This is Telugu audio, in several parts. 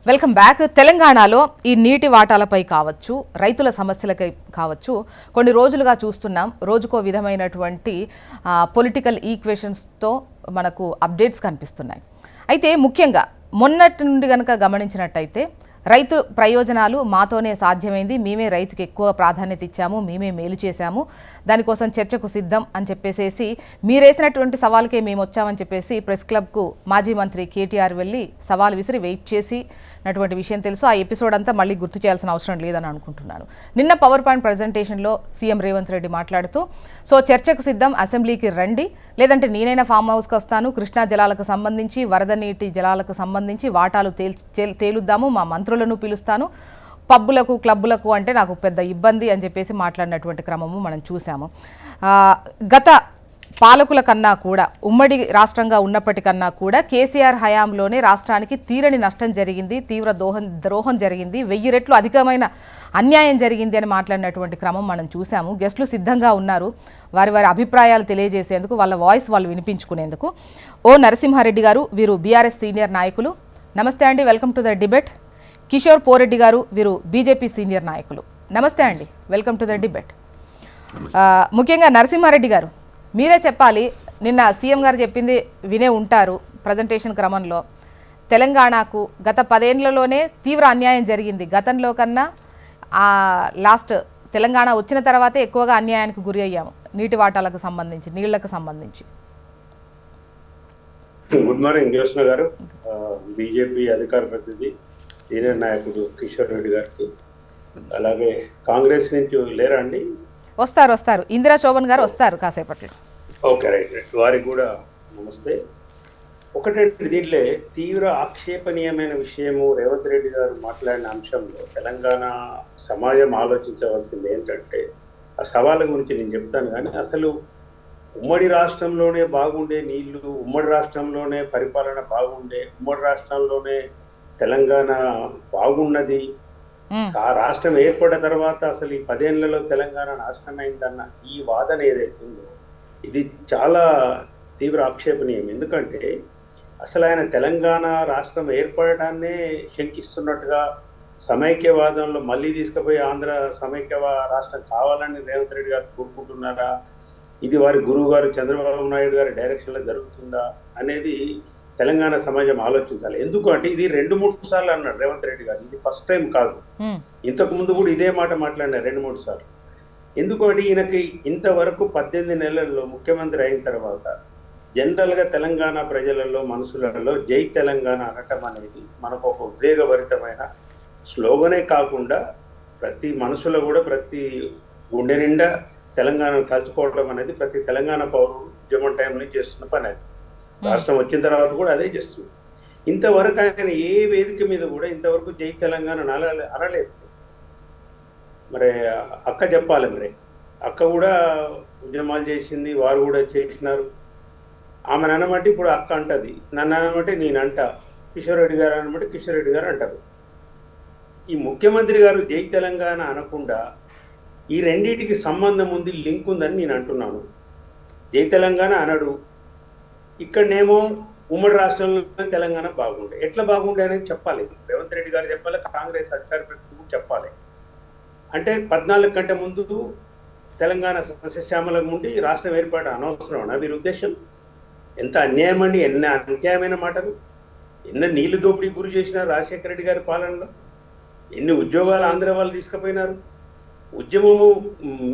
Welcome back. తెలంగాణలో ఈ నీటి వాటాలపై కావచ్చు, రైతుల సమస్యలపై కావచ్చు, కొన్ని రోజులుగా చూస్తున్నాం. రోజుకో విధమైనటువంటి పొలిటికల్ ఈక్వేషన్స్తో మనకు అప్డేట్స్ కనిపిస్తున్నాయి. అయితే ముఖ్యంగా మొన్నటి నుండి కనుక గమనించినట్టయితే రైతు ప్రయోజనాలు మాతోనే సాధ్యమైంది, మేమే రైతుకి ఎక్కువ ప్రాధాన్యత ఇచ్చాము, మేమే మేలు చేశాము, దానికోసం చర్చకు సిద్ధం అని చెప్పేసి మీరేసినటువంటి సవాల్కే మేము వచ్చామని చెప్పేసి ప్రెస్ క్లబ్కు మాజీ మంత్రి కేటీఆర్ వెళ్ళి సవాల్ విసిరి వెయిట్ చేసినటువంటి విషయం తెలుసు. ఆ ఎపిసోడ్ అంతా మళ్ళీ గుర్తు చేయాల్సిన అవసరం లేదని అనుకుంటున్నాను. నిన్న పవర్ పాయింట్ ప్రజెంటేషన్లో సీఎం రేవంత్ రెడ్డి మాట్లాడుతూ చర్చకు సిద్ధం, అసెంబ్లీకి రండి, లేదంటే నేనైనా ఫామ్ హౌస్కి వస్తాను, కృష్ణా జలాలకు సంబంధించి, వరద నీటి జలాలకు సంబంధించి వాటాలు తేలుద్దాము, మా మంత్రులను పిలుస్తాను, పబ్బులకు క్లబ్బులకు అంటే నాకు పెద్ద ఇబ్బంది అని చెప్పేసి మాట్లాడినటువంటి క్రమము మనం చూసాము. గత పాలకుల కన్నా కూడా, ఉమ్మడి రాష్ట్రంగా ఉన్నప్పటికన్నా కూడా కేసీఆర్ హయాంలోనే రాష్ట్రానికి తీరని నష్టం జరిగింది, తీవ్ర ద్రోహం జరిగింది, 1000 రెట్లు అధికమైన అన్యాయం జరిగింది అని మాట్లాడినటువంటి క్రమం మనం చూసాము. గెస్టులు సిద్ధంగా ఉన్నారు వారి వారి అభిప్రాయాలు తెలియజేసేందుకు, వాళ్ళ వాయిస్ వాళ్ళు వినిపించుకునేందుకు. ఓ నరసింహారెడ్డి గారు, వీరు బీఆర్ఎస్ సీనియర్ నాయకులు. నమస్తే అండి, welcome to the debate. Kishore Poreddy గారు, వీరు బీజేపీ సీనియర్ నాయకులు. నమస్తే అండి, వెల్కమ్ టు ద డిబేట్. ముఖ్యంగా నరసింహారెడ్డి గారు, మీరే చెప్పాలి. నిన్న సీఎం గారు చెప్పింది వినే ఉంటారు ప్రజెంటేషన్ క్రమంలో. తెలంగాణకు గత 10 ఏళ్లలోనే తీవ్ర అన్యాయం జరిగింది. గతంలో కన్నా లాస్ట్ తెలంగాణ వచ్చిన తర్వాతే ఎక్కువగా అన్యాయానికి గురి అయ్యాము, నీటి వాటాలకు సంబంధించి, నీళ్లకు సంబంధించి. గుడ్ మార్నింగ్ జ్యోత్స్న గారు, బీజేపీ అధికార ప్రతినిధి సీనియర్ నాయకుడు కిషోర్ రెడ్డి గారికి, అలాగే కాంగ్రెస్ నుంచి లేరా అండి? వస్తారు ఇందిరా శోభన్ గారు వస్తారు కాసేపట్లో. Okay, right. వారికి కూడా నమస్తే. ఒకటే, దీంట్లో తీవ్ర ఆక్షేపణీయమైన విషయము రేవంత్ రెడ్డి గారు మాట్లాడిన అంశంలో తెలంగాణ సమాజం ఆలోచించవలసింది ఏంటంటే, ఆ సవాళ్ళ గురించి నేను చెప్తాను. కానీ అసలు ఉమ్మడి రాష్ట్రంలోనే బాగుండే నీళ్లు, ఉమ్మడి రాష్ట్రంలోనే పరిపాలన బాగుండే, ఉమ్మడి రాష్ట్రంలోనే తెలంగాణ బాగున్నది, ఆ రాష్ట్రం ఏర్పడిన తర్వాత అసలు ఈ 10 ఏళ్లలో తెలంగాణ నాశనం అయిందన్న ఈ వాదన ఏదైతుందో ఇది చాలా తీవ్ర ఆక్షేపణీయం. ఎందుకంటే అసలు ఆయన తెలంగాణ రాష్ట్రం ఏర్పడడాన్నే శంకిస్తున్నట్టుగా, సమైక్యవాదంలో మళ్ళీ తీసుకుపోయి ఆంధ్ర సమైక్య రాష్ట్రం కావాలని రేవంత్ రెడ్డి గారు కోరుకుంటున్నారా, ఇది వారి గురువు గారు చంద్రబాబు నాయుడు గారి డైరెక్షన్లో జరుగుతుందా అనేది తెలంగాణ సమాజం ఆలోచించాలి. ఎందుకు అంటే ఇది 2-3 సార్లు అన్నాడు రేవంత్ రెడ్డి గారు, ఇది ఫస్ట్ టైం కాదు. ఇంతకు ముందు కూడా ఇదే మాట మాట్లాడినారు 2-3 సార్లు. ఎందుకంటే ఈయనకి ఇంతవరకు 18 నెలల్లో ముఖ్యమంత్రి అయిన తర్వాత జనరల్గా తెలంగాణ ప్రజలలో, మనసులలో జై తెలంగాణ అనటం అనేది మనకు ఒక ఉద్వేగభరితమైన స్లోగనే కాకుండా ప్రతి మనసులో కూడా, ప్రతి గుండె నిండా తెలంగాణను తలుచుకోవడం అనేది ప్రతి తెలంగాణ పౌరుడు ఉద్యమం టైంలో చేస్తున్న పని. అది రాష్ట్రం వచ్చిన తర్వాత కూడా అదే చేస్తుంది. ఇంతవరకు ఆయన ఏ వేదిక మీద కూడా ఇంతవరకు జై తెలంగాణ అనలేదు. మరి అక్క చెప్పాలి, మరి అక్క కూడా ఉద్యమాలు చేసింది, వారు కూడా చేసినారు. ఆమెను అనమంటే ఇప్పుడు అక్క అంటది, నన్ను అనమంటే నేను అంట, కిషోర్ రెడ్డి గారు అనమంటే కిషోర్ రెడ్డి గారు అంటారు. ఈ ముఖ్యమంత్రి గారు జై తెలంగాణ అనకుండా ఈ రెండింటికి సంబంధం ఉంది, లింక్ ఉందని నేను అంటున్నాను. జై తెలంగాణ అనడు, ఇక్కడనేమో ఉమ్మడి రాష్ట్రంలో తెలంగాణ బాగుండే. ఎట్లా బాగుండే అనేది చెప్పాలి, రేవంత్ రెడ్డి గారు చెప్పాలి, కాంగ్రెస్ అధికార ప్రతినిధులు చెప్పాలి. అంటే 14 కంటే ముందు తెలంగాణ సస్యశ్యామలంగా ఉండి రాష్ట్రం ఏర్పాటు అనవసరం అన్న వీరి ఉద్దేశం. ఎంత అన్యాయం అండి, ఎన్ని అన్యాయమైన మాటలు. ఎన్నో నీళ్లు దోపిడీ గురి చేసినారు రాజశేఖర రెడ్డి గారి పాలనలో, ఎన్ని ఉద్యోగాలు ఆంధ్ర వాళ్ళు తీసుకుపోయినారు. ఉద్యమము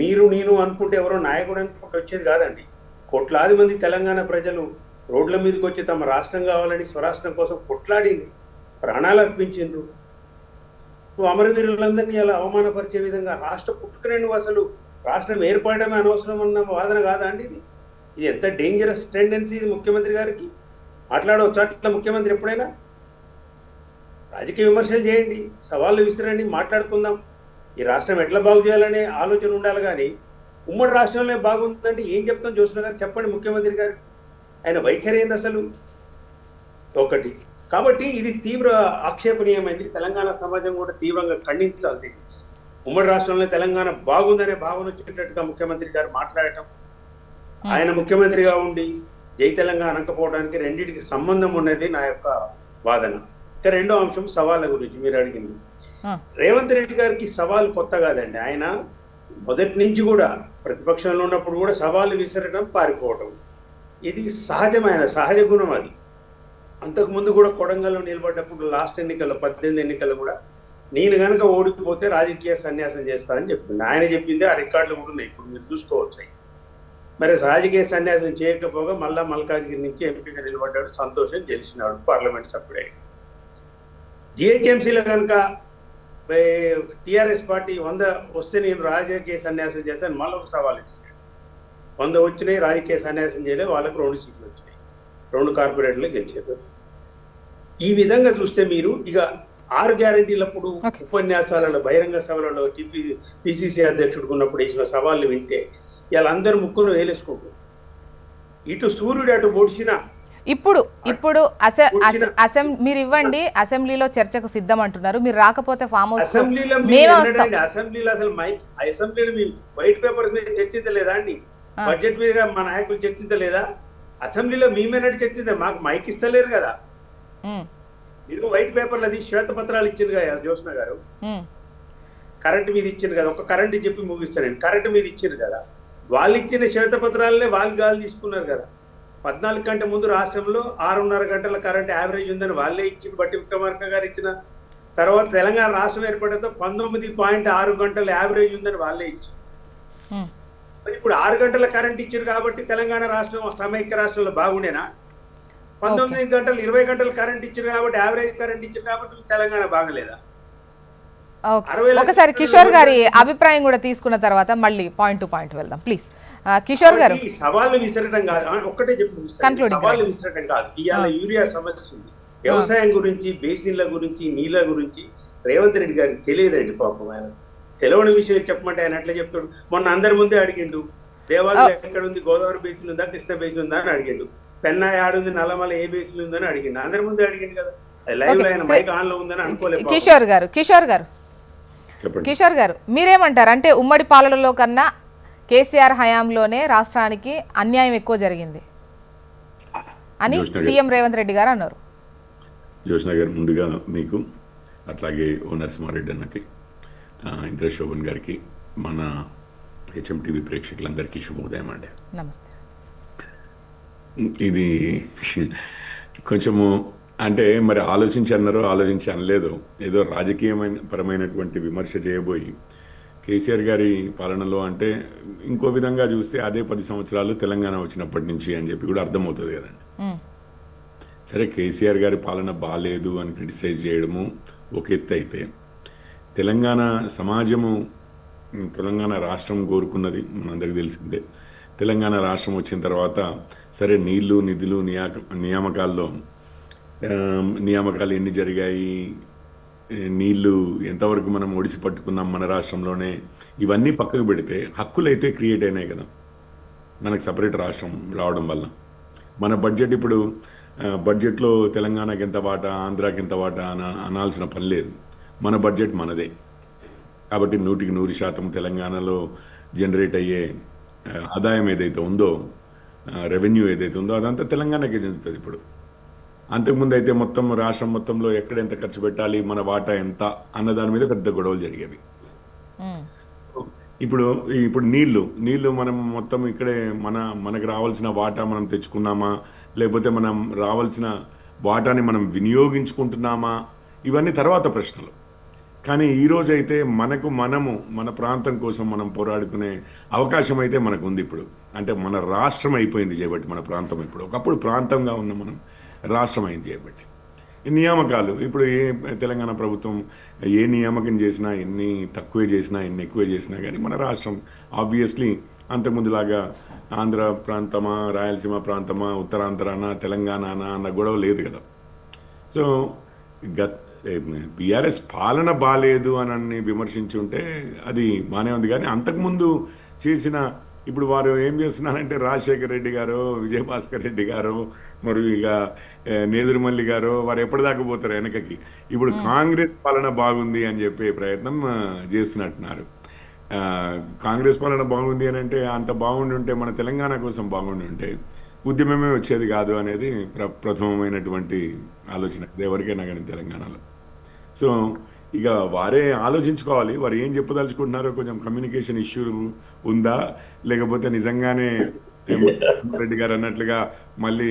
మీరు నేను అనుకుంటే ఎవరో నాయకుడు అనుకుంటే వచ్చేది కాదండి. కోట్లాది మంది తెలంగాణ ప్రజలు రోడ్ల మీదకి వచ్చి తమ రాష్ట్రం కావాలని, స్వరాష్ట్రం కోసం కొట్లాడింది, ప్రాణాలు అర్పించిండ్రు. నువ్వు అమరవీరులందరినీ అలా అవమానపరిచే విధంగా రాష్ట్ర పుట్టుకనే నువ్వు అసలు రాష్ట్రం ఏర్పడమే అనవసరం అన్న వాదన కాదా అండి ఇది? ఇది ఎంత డేంజరస్ టెండెన్సీ ఇది ముఖ్యమంత్రి గారికి. మాట్లాడవచ్చు అట్లా ముఖ్యమంత్రి ఎప్పుడైనా. రాజకీయ విమర్శలు చేయండి, సవాళ్ళు విసిరండి, మాట్లాడుకుందాం. ఈ రాష్ట్రం ఎట్లా బాగు చేయాలనే ఆలోచన ఉండాలి. కానీ ఉమ్మడి రాష్ట్రంలో బాగుందంటే ఏం చెప్తాం జ్యోత్స్న గారు, చెప్పండి ముఖ్యమంత్రి గారు. ఆయన వైఖరి ఏంది అసలు ఒకటి. కాబట్టి ఇది తీవ్ర ఆక్షేపణీయమైంది. తెలంగాణ సమాజం కూడా తీవ్రంగా ఖండించాలి. ఉమ్మడి రాష్ట్రంలో తెలంగాణ బాగుందనే భావన వచ్చేటట్టుగా ముఖ్యమంత్రి గారు మాట్లాడటం, ఆయన ముఖ్యమంత్రిగా ఉండి జై తెలంగాణ అనకపోవడానికి రెండింటికి సంబంధం ఉన్నది నా యొక్క వాదన. ఇక రెండో అంశం సవాళ్ళ గురించి మీరు అడిగింది. ఆ, రేవంత్ రెడ్డి గారికి సవాల్ కొత్త కాదండి. ఆయన మొదటి నుంచి కూడా ప్రతిపక్షంలో ఉన్నప్పుడు కూడా సవాళ్ళు విసరడం, పారిపోవడం ఇది సహజ గుణం అది. అంతకుముందు కూడా కొడంగల్లో నిలబడ్డప్పుడు లాస్ట్ ఎన్నికల్లో 18 ఎన్నికల్లో కూడా నేను కనుక ఓడిపోతే రాజకీయ సన్యాసం చేస్తానని చెప్పింది. ఆయన చెప్పింది ఆ రికార్డులు కూడా ఉన్నాయి, ఇప్పుడు మీరు చూసుకోవచ్చు. మరి రాజకీయ సన్యాసం చేయకపోగా మళ్ళా మల్కాజ్గిరి నుంచి ఎంపీగా నిలబడ్డాడు, సంతోషం, గెలిచినాడు, పార్లమెంట్ సభ్యుడే. జిహెచ్ఎంసీలో కనుక టీఆర్ఎస్ పార్టీ 100 వస్తే నేను రాజకీయ సన్యాసం చేస్తాను మళ్ళీ ఒక సవాల్ ఇస్తాను. 100 వచ్చినాయి, రాజకీయ సన్యాసం చేయలేదు, వాళ్ళకు 2 సీట్లు వచ్చినాయి, 2 కార్పొరేట్లు గెలిచారు. ఈ విధంగా చూస్తే మీరు ఇక 6 గ్యారెంటీలప్పుడు ఉపన్యాసాలలో, బహిరంగ సభలలో పిసిసి అధ్యక్షుడు ఉన్నప్పుడు వేసిన సవాళ్ళు వింటే ఇలా అందరు ముక్కును వేలేసుకుంటారు. ఇటు సూర్యుడు అటు పొడిచినా ఇప్పుడు మీరు ఇవ్వండి, అసెంబ్లీలో చర్చకు సిద్ధం అంటున్నారు. మీరు రాకపోతే ఫామ్ హౌస్ అసెంబ్లీలో అసలు అసెంబ్లీలో మీ వైట్ పేపర్స్ మీద చర్చించలేదా అండి? బడ్జెట్ మీద మా నాయకులు చర్చించలేదా? అసెంబ్లీలో మేమేనట్టు చర్చించారు, మాకు మైక్ ఇస్తలేరు కదా. మీరు వైట్ పేపర్లు అది శ్వేతపత్రాలు ఇచ్చింది కదా జ్యోత్స్న గారు, కరెంట్ మీద ఇచ్చింది కదా. ఒక కరెంట్ చెప్పి ముగిస్తాను, కరెంట్ మీద ఇచ్చింది కదా. వాళ్ళు ఇచ్చిన శ్వేతపత్రాలనే వాళ్ళు గాలి తీసుకున్నారు కదా. 14 గంటల ముందు రాష్ట్రంలో 6.5 గంటల కరెంట్ యావరేజ్ ఉందని వాళ్ళే ఇచ్చిన, బట్టి విక్రమార్క గారు ఇచ్చిన తర్వాత తెలంగాణ రాష్ట్రం ఏర్పడంతో 19.6 గంటల యావరేజ్ ఉందని వాళ్ళే ఇచ్చారు. మరి ఇప్పుడు 6 గంటల కరెంట్ ఇచ్చారు కాబట్టి తెలంగాణ రాష్ట్రం సమైక్య రాష్ట్రంలో బాగుండేనా? 19 గంటలు 20 గంటల కరెంట్ ఇచ్చారు కాబట్టి, యావరేజ్ కరెంట్ ఇచ్చారు కాబట్టి తెలంగాణ బాగలేదా? ఒకసారి కిషోర్ గారి అభిప్రాయం కూడా తీసుకున్న తర్వాత మళ్ళీ పాయింట్ టు పాయింట్ వెళ్దాం ప్లీజ్. కిషోర్ గారు, సవాళ్ళు విసరడం కాదు, ఒక్కటే చెప్పి సవాళ్ళు విసరడం కాదు. ఇవాళ యూరియా సమస్య ఉంది, వ్యవసాయం గురించి, బేసిన్ల గురించి, నీళ్ళ గురించి రేవంత్ రెడ్డి గారికి తెలియదండి పాపం. ఆయన తెలియని విషయం చెప్పమంటే ఆయన ఎట్లా చెప్తాడు? మొన్న అందరి ముందే అడిగిండు, దేవాలయం ఎక్కడ ఉంది, గోదావరి బేసిన్ ఉందా, కృష్ణ బేసిన్ ఉందా అని అడిగిండు. పెన్నా ఆడుంది, నల్లమల ఏ బేసిన్ ఉందని అడిగిండు, అందరి ముందే అడిగిండు కదా. లైవ్ లో ఆయన మైక్ ఆన్ లో ఉందని అనుకోలేదు. కిషోర్ గారు మీరేమంటారు? అంటే ఉమ్మడి పాలనలో కన్నా కేసీఆర్ హయాంలోనే రాష్ట్రానికి అన్యాయం ఎక్కువ జరిగింది అని సీఎం రేవంత్ రెడ్డి గారు అన్నారు. జ్యోత్స్న గారు, ముందుగా మీకు, అట్లాగే ఓ నరసింహారెడ్డి అన్నకి, ఇంద్ర శోభన్ గారికి, మన హెచ్ఎంటీవీ ప్రేక్షకులందరికీ శుభోదయం అండి. నమస్తే. ఇది కొంచెము అంటే మరి ఆలోచించి అన్నారో ఆలోచించి అనలేదు, ఏదో రాజకీయమైన పరమైనటువంటి విమర్శ చేయబోయి కేసీఆర్ గారి పాలనలో అంటే ఇంకో విధంగా చూస్తే అదే 10 సంవత్సరాలు తెలంగాణ వచ్చినప్పటి నుంచి అని చెప్పి కూడా అర్థమవుతుంది కదండి. సరే, కేసీఆర్ గారి పాలన బాగాలేదు అని క్రిటిసైజ్ చేయడము ఒక ఎత్తు అయితే, తెలంగాణ సమాజము, తెలంగాణ రాష్ట్రం కోరుకున్నది మనందరికీ తెలిసిందే. తెలంగాణ రాష్ట్రం వచ్చిన తర్వాత సరే నీళ్లు, నిధులు, నియామకాలు ఎన్ని జరిగాయి, నీళ్లు ఎంతవరకు మనం ఒడిసి పట్టుకున్నాం మన రాష్ట్రంలోనే, ఇవన్నీ పక్కకు పెడితే హక్కులైతే క్రియేట్ అయినాయి కదా మనకు సపరేట్ రాష్ట్రం రావడం వల్ల. మన బడ్జెట్ ఇప్పుడు బడ్జెట్లో తెలంగాణకి ఎంత వాటా, ఆంధ్రాకి ఎంత వాటా అనాల్సిన పని లేదు. మన బడ్జెట్ మనదే కాబట్టి 100% తెలంగాణలో జనరేట్ అయ్యే ఆదాయం ఏదైతే ఉందో, రెవెన్యూ ఏదైతే ఉందో అదంతా తెలంగాణకే చెందుతుంది. ఇప్పుడు అంతకుముందు అయితే మొత్తం రాష్ట్రం మొత్తంలో ఎక్కడ ఎంత ఖర్చు పెట్టాలి, మన వాటా ఎంత అన్న దాని మీద పెద్ద గొడవలు జరిగేవి. ఇప్పుడు నీళ్లు మనం మొత్తం ఇక్కడే మనకు రావాల్సిన వాటా మనం తెచ్చుకున్నామా, లేకపోతే మనం రావాల్సిన వాటాని మనం వినియోగించుకుంటున్నామా, ఇవన్నీ తర్వాత ప్రశ్నలు. కానీ ఈరోజైతే మన ప్రాంతం కోసం మనం పోరాడుకునే అవకాశం అయితే మనకు ఉంది ఇప్పుడు. అంటే మన రాష్ట్రం అయిపోయింది చేయబట్టి మన ప్రాంతం ఇప్పుడు. ఒకప్పుడు ప్రాంతంగా ఉన్న మనం రాష్ట్రం అయింది చేయబట్టి. నియామకాలు ఇప్పుడు తెలంగాణ ప్రభుత్వం ఏ నియామకం చేసినా, ఎన్ని తక్కువే చేసినా, ఎన్ని ఎక్కువే చేసినా కానీ మన రాష్ట్రం ఆబ్వియస్లీ అంతకుముందులాగా ఆంధ్ర ప్రాంతమా, రాయలసీమ ప్రాంతమా, ఉత్తరాంధ్రానా, తెలంగాణనా అన్న గొడవ లేదు కదా. సో బీఆర్ఎస్ పాలన బాగాలేదు అని విమర్శించి ఉంటే అది బాగానే ఉంది. కానీ అంతకుముందు చేసిన, ఇప్పుడు వారు ఏం చేస్తున్నారంటే రాజశేఖర్ రెడ్డి గారు, విజయభాస్కర్ రెడ్డి గారు, మరియు ఇక నేదురుమల్లి గారు, వారు ఎప్పటిదాకా పోతారు వెనకకి. ఇప్పుడు కాంగ్రెస్ పాలన బాగుంది అని చెప్పే ప్రయత్నం చేస్తున్నట్టున్నారు. కాంగ్రెస్ పాలన బాగుంది అని అంటే అంత బాగుండి ఉంటే, మన తెలంగాణ కోసం బాగుండి ఉంటే ఉద్యమమే వచ్చేది కాదు అనేది ప్రథమమైనటువంటి ఆలోచన ఇది ఎవరికైనా కానీ తెలంగాణలో. సో ఇక వారే ఆలోచించుకోవాలి, వారు ఏం చెప్పదలుచుకుంటున్నారో. కొంచెం కమ్యూనికేషన్ ఇష్యూ ఉందా, లేకపోతే నిజంగానే రెడ్డి గారు అన్నట్లుగా మళ్ళీ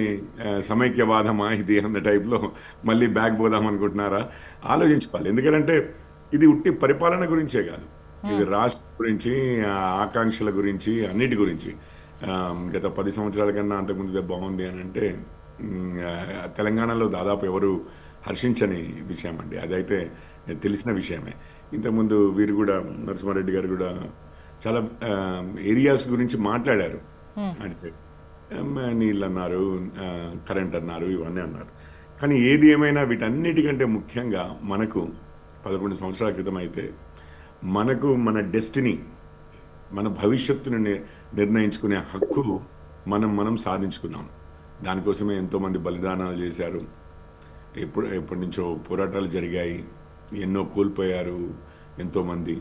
సమైక్యవాదమా ఇది అన్న టైప్లో మళ్ళీ బ్యాక్ పోదాం అనుకుంటున్నారా, ఆలోచించుకోవాలి. ఎందుకంటే ఇది ఉట్టి పరిపాలన గురించే కాదు, ఇది రాష్ట్రం గురించి, ఆకాంక్షల గురించి, అన్నిటి గురించి. గత 10 సంవత్సరాల కన్నా అంతకుముందు బాగుంది అని అంటే తెలంగాణలో దాదాపు ఎవరు హర్షించని విషయం అండి, అదైతే తెలిసిన విషయమే. ఇంతకుముందు వీరు కూడా, నరసింహారెడ్డి గారు కూడా చాలా ఏరియాస్ గురించి మాట్లాడారు. అంటే నీళ్ళు అన్నారు, కరెంట్ అన్నారు, ఇవన్నీ అన్నారు. కానీ ఏది ఏమైనా వీటన్నిటికంటే ముఖ్యంగా మనకు 11 సంవత్సరాల క్రితం అయితే మనకు మన డెస్టినీ, మన భవిష్యత్తును నిర్ణయించుకునే హక్కు మనం సాధించుకున్నాం. దానికోసమే ఎంతోమంది బలిదానాలు చేశారు, ఎప్పటి నుంచో పోరాటాలు జరిగాయి, ఎన్నో కోల్పోయారు ఎంతోమంది.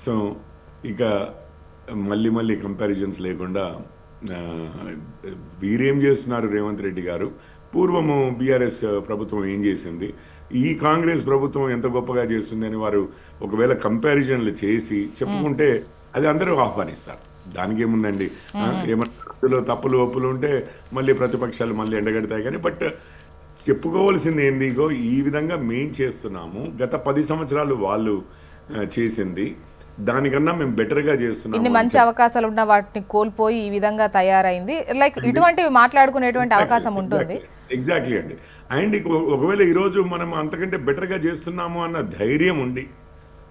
సో ఇక మళ్ళీ కంపారిజన్స్ లేకుండా వీరేం చేస్తున్నారు రేవంత్ రెడ్డి గారు, పూర్వము బీఆర్ఎస్ ప్రభుత్వం ఏం చేసింది, ఈ కాంగ్రెస్ ప్రభుత్వం ఎంత గొప్పగా చేస్తుంది అని వారు ఒకవేళ కంపారిజన్లు చేసి చెప్పుకుంటే అది అందరూ ఆహ్వానిస్తారు. దానికి ఏముందండి, ఏమన్నా తప్పులు ఒప్పులు ఉంటే మళ్ళీ ప్రతిపక్షాలు మళ్ళీ ఎండగడతాయి. కానీ బట్ చెప్పుకోవాల్సింది ఏందిగో ఈ విధంగా మేం చేస్తున్నాము, గత 10 సంవత్సరాలు వాళ్ళు చేసింది దానికన్నా మేము బెటర్గా చేస్తున్నాము. ఇన్ని మంచి అవకాశాలు ఉన్న వాటిని కోల్పోయి ఈ విధంగా తయారైంది, లైక్ ఇటువంటివి మాట్లాడుకునేటువంటి అవకాశం ఉంటుంది. ఎగ్జాక్ట్లీ అండి. అండ్ ఒకవేళ ఈరోజు మనం అంతకంటే బెటర్గా చేస్తున్నాము అన్న ధైర్యం ఉండి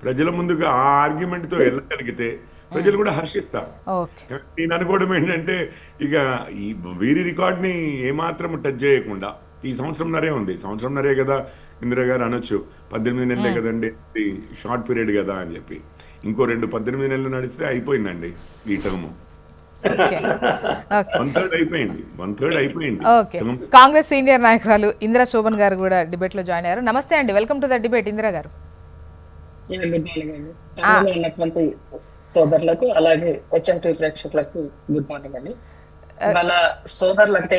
ప్రజల ముందుగా ఆ ఆర్గ్యుమెంట్తో వెళ్ళగలిగితే ప్రజలు కూడా హర్షిస్తారు. నేను అనుకోవడం ఏంటంటే ఇక ఈ వీరి రికార్డ్ని ఏమాత్రం టచ్ చేయకుండా, ఈ సంవత్సరంన్నరే ఉంది, సంవత్సరంన్నరే కదా ఇందిరా గారు అనొచ్చు, 18 నెలలే కదండి, షార్ట్ పీరియడ్ కదా అని చెప్పి. ఇంకో 18 నెలలు నడిస్తే అయిపోయిందండి ఈ టర్మ్. 1/3 అయిపోయింది. కాంగ్రెస్ సీనియర్ నాయకురాలు ఇందిరా శోభన్ గారు కూడా డిబేట్ లో జాయిన్ అయ్యారు. నమస్తే అండి, welcome to the debate Indira గారు. సోదరులకు అలాగే HM2 ప్రేక్షకులకు గుడ్ మార్నింగ్ అండి. వాళ్ళ సోదరులు అంటే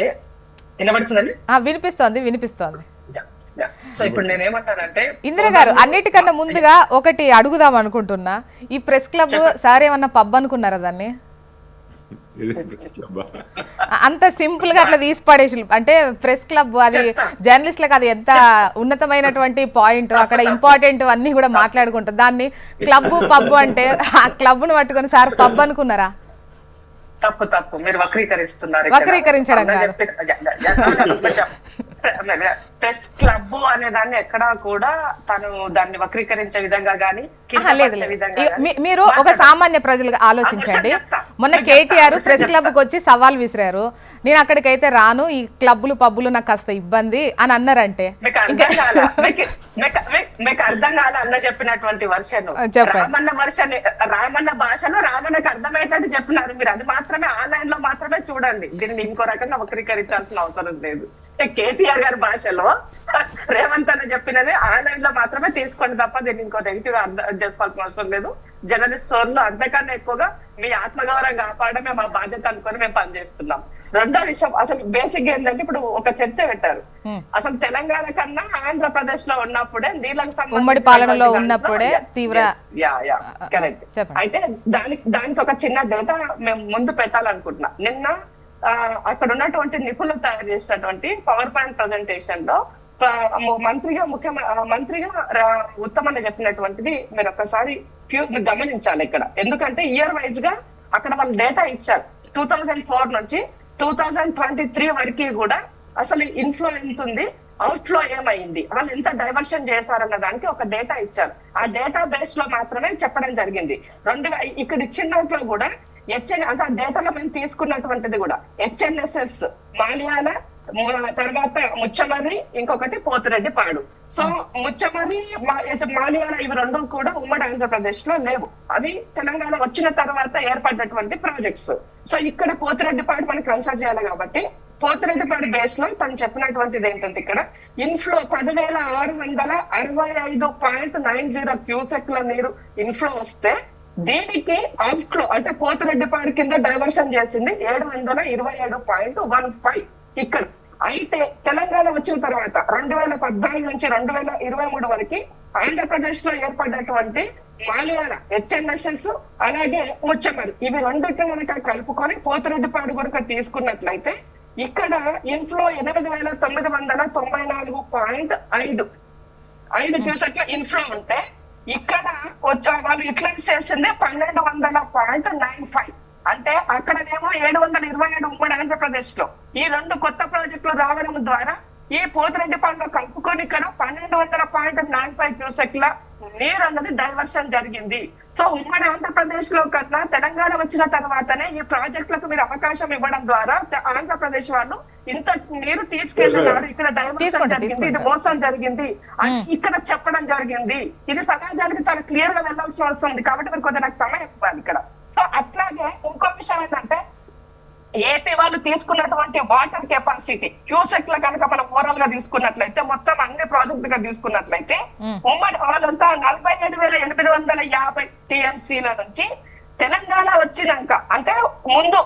వినబడుతుందండి? వినిపిస్తోంది. సో ఇప్పుడు నేనేమంటానంటే ఇందిరా గారు, అన్నిటికన్నా ముందుగా ఒకటి అడుగుదాం అనుకుంటున్నా, ఈ ప్రెస్ క్లబ్ సార్ ఏమన్నా పబ్ అనుకున్నారా దాన్ని? అంత సింపుల్ గా అట్లా తీసి పడేసి, అంటే ప్రెస్ క్లబ్ అది జర్నలిస్టులకు అది ఎంత ఉన్నతమైనటువంటి పాయింట్, అక్కడ ఇంపార్టెంట్ అన్ని కూడా మాట్లాడుకుంటారు. దాన్ని క్లబ్ పబ్ అంటే ఆ క్లబ్ ను పట్టుకొని సార్ పబ్ అనుకున్నారా? తప్పు మీరు వక్రీకరిస్తున్నారు. వక్రీకరించడం ప్రెస్ క్లబ్ అనే దాన్ని ఎక్కడా కూడా తను దాన్ని వక్రీకరించే విధంగా గానీ లేదు. మీరు ఒక సామాన్య ప్రజలుగా ఆలోచించండి. మొన్న కేటీఆర్ ప్రెస్ క్లబ్ కి వచ్చి సవాల్ విసిరారు, నేను అక్కడికైతే రాను, ఈ క్లబ్లు పబ్బులు నాకు కాస్త ఇబ్బంది అని అన్నారంటే మీకు అర్థం కాదు అన్న చెప్పినటువంటి వర్షన్, రామన్న భాషలో రామన్నకు అర్థమయ్యేటట్టు చెప్పినారు మీరు. అది మాత్రమే ఆన్లైన్ లో మాత్రమే చూడండి, దీన్ని ఇంకో రకంగా వక్రీకరించాల్సిన అవసరం లేదు. కేటీఆర్ గారి భాషలో రేవంత్ అన్న చెప్పినది ఆన్లైన్ లో మాత్రమే తీసుకోండి తప్ప దీన్ని ఇంకో నెగిటివ్ అర్థం చేసుకోవాల్సిన అవసరం లేదు. జర్నలిస్ట్ సోర్లు అంతకన్నా ఎక్కువగా మీ ఆత్మగౌరవం కాపాడమే మా బాధ్యత అనుకుని మేము పనిచేస్తున్నాం. రెండో విషయం, అసలు బేసిక్ ఏంటంటే ఇప్పుడు ఒక చర్చ పెట్టారు, అసలు తెలంగాణ కన్నా ఆంధ్రప్రదేశ్ లో ఉన్నప్పుడే నీళ్ళకు ఉమ్మడి పాలనలో ఉన్నప్పుడే తీవ్ర కరెక్ట్. అయితే దానికి ఒక చిన్న డేటా మేము ముందు పెట్టాలనుకుంటున్నాం. నిన్న అక్కడ ఉన్నటువంటి నిపుణులు తయారు చేసినటువంటి పవర్ పాయింట్ ప్రజెంటేషన్ లో మంత్రిగా ఉత్తమన్న చెప్పినటువంటిది మీరు ఒక్కసారి గమనించాలి ఇక్కడ. ఎందుకంటే ఇయర్ వైజ్ గా అక్కడ వాళ్ళు డేటా ఇచ్చారు. 2004 నుంచి 2023 వరకు కూడా అసలు ఇన్ఫ్లో ఎంత ఉంది, అవుట్ ఫ్లో ఏమైంది, వాళ్ళు ఎంత డైవర్షన్ చేశారన్న దానికి ఒక డేటా ఇచ్చారు. ఆ డేటా బేస్ లో మాత్రమే చెప్పడం జరిగింది. ఇక్కడ ఇచ్చిన దాంట్లో కూడా అంటే ఆ డేటాలో మేము తీసుకున్నటువంటిది కూడా HNSS మాల్యాల, తర్వాత ముచ్చమర్రి, ఇంకొకటి పోతిరెడ్డి పాడు. సో ముచ్చమర్రి మాల్యాల ఇవి రెండు కూడా ఉమ్మడి ఆంధ్రప్రదేశ్ లో లేవు, అవి తెలంగాణ వచ్చిన తర్వాత ఏర్పడినటువంటి ప్రాజెక్ట్స్. సో ఇక్కడ పోతిరెడ్డిపాడు మనకి కన్సిడర్ చేయాలి కాబట్టి పోతిరెడ్డిపాడు బేస్ లో తను చెప్పినటువంటిది ఏంటంటే ఇక్కడ ఇన్ఫ్లో 10,665.90 క్యూసెక్ల నీరు ఇన్ఫ్లో వస్తే దీనికి అవుట్ఫ్లో అంటే పోతిరెడ్డిపాడు కింద డైవర్షన్ చేసింది 727.15 ఇక్కడ. అయితే తెలంగాణ వచ్చిన తర్వాత 2014 నుంచి 2023 వరకు ఆంధ్రప్రదేశ్ లో ఏర్పడినటువంటి మాల్యాల హెచ్ఎన్ఎస్ఎస్ అలాగే ముచ్చమరి ఇవి రెండింటిని కనుక కలుపుకొని పోతిరెడ్డిపాడు కనుక తీసుకున్నట్లయితే ఇక్కడ ఇన్ఫ్లో 8,994.5 క్యూసెక్ల ఇన్ఫ్లో ఉంటే ఇక్కడ వాళ్ళు యూటిలైజ్ చేసింది 1,200.95. అంటే అక్కడనేమో 727 ఉమ్మడి ఆంధ్రప్రదేశ్ లో. ఈ రెండు కొత్త ప్రాజెక్టులు రావడం ద్వారా ఈ పోతిరెడ్డిపాడులో కలుపుకొని ఇక్కడ 1,200.95 క్యూసెక్ల నీరు అన్నది డైవర్షన్ జరిగింది. సో ఉమ్మడి ఆంధ్రప్రదేశ్ లో కన్నా తెలంగాణ వచ్చిన తర్వాతనే ఈ ప్రాజెక్టులకు మీరు అవకాశం ఇవ్వడం ద్వారా ఆంధ్రప్రదేశ్ వాళ్ళు ఇంత నీరు తీసుకెళ్తున్నారు. ఇక్కడ డైవర్షన్ జరిగింది, ఇది మోసం జరిగింది అని ఇక్కడ చెప్పడం జరిగింది. ఇది సమాజానికి చాలా క్లియర్ గా వెళ్లాల్సిన అవసరం ఉంది. కాబట్టి మీరు కొంత నాకు సమయం ఇవ్వాలి ఇక్కడ. సో అట్లాగే ఇంకో విషయం ఏంటంటే ఏపీ వాళ్ళు తీసుకున్నటువంటి వాటర్ కెపాసిటీ క్యూసెక్ల కనుక మనం ఓవరాల్ గా తీసుకున్నట్లయితే మొత్తం అన్ని ప్రాజెక్ట్ గా తీసుకున్నట్లయితే ఉమ్మడి వాళ్ళంతా 47,850 టీఎంసీల నుంచి తెలంగాణ వచ్చినాక అంటే ముందు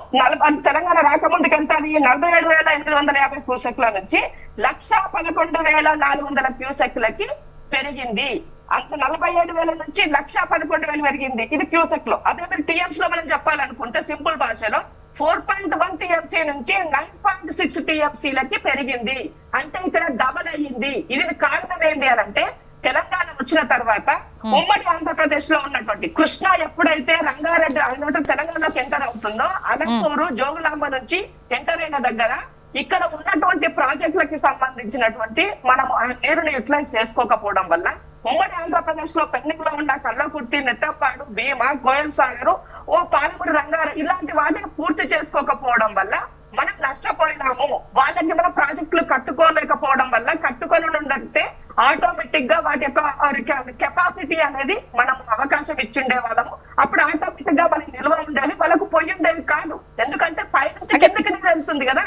తెలంగాణ రాకముందుకు ఎంత 47,850 క్యూసెక్ల నుంచి 1,11,400 క్యూసెక్లకి పెరిగింది. అంత 47,000 నుంచి 1,11,000 పెరిగింది. ఇది క్యూసెక్ లో. అదే మీరు టీఎంసీ లో మనం చెప్పాలనుకుంటే సింపుల్ భాషలో 4.1 టీఎంసీ నుంచి 9.6 టీఎంసీలకి పెరిగింది. అంటే ఇక్కడ డబల్ అయ్యింది. ఇది కారణం ఏంటి అని అంటే తెలంగాణ వచ్చిన తర్వాత ఉమ్మడి ఆంధ్రప్రదేశ్ లో ఉన్నటువంటి కృష్ణా ఎప్పుడైతే రంగారెడ్డి అయినట్టు తెలంగాణకు ఎంటర్ అవుతుందో అనంతూరు జోగులాంబ నుంచి ఎంటర్ అయిన దగ్గర ఇక్కడ ఉన్నటువంటి ప్రాజెక్టులకి సంబంధించినటువంటి మనం ఆ నీరుని యూటిలైజ్ చేసుకోకపోవడం వల్ల ఉమ్మడి ఆంధ్రప్రదేశ్ లో పెండింగ్ లో ఉన్న కల్లకుర్తి, నెట్టపాడు, భీమా, కోయల్ సాగరు, పాలమూరు, రంగారెడ్డి ఇలాంటి వాటిని పూర్తి చేసుకోకపోవడం వల్ల మనం నష్టపోయినాము. వాళ్ళకి మనం ప్రాజెక్టులు కట్టుకోలేకపోవడం వల్ల కట్టుకొని ఉంటే ఆటోమేటిక్ గా వాటి యొక్క కెపాసిటీ అనేది మనం అవకాశం ఇచ్చిండే వాళ్ళము. అప్పుడు ఆటోమేటిక్ గా మనకి నిల్వ ఉండేవి, వాళ్ళకు పొయ్యి ఉండేవి కాదు. ఎందుకంటే పై నుంచి కిందకి నీరు వెళ్తుంది కదా.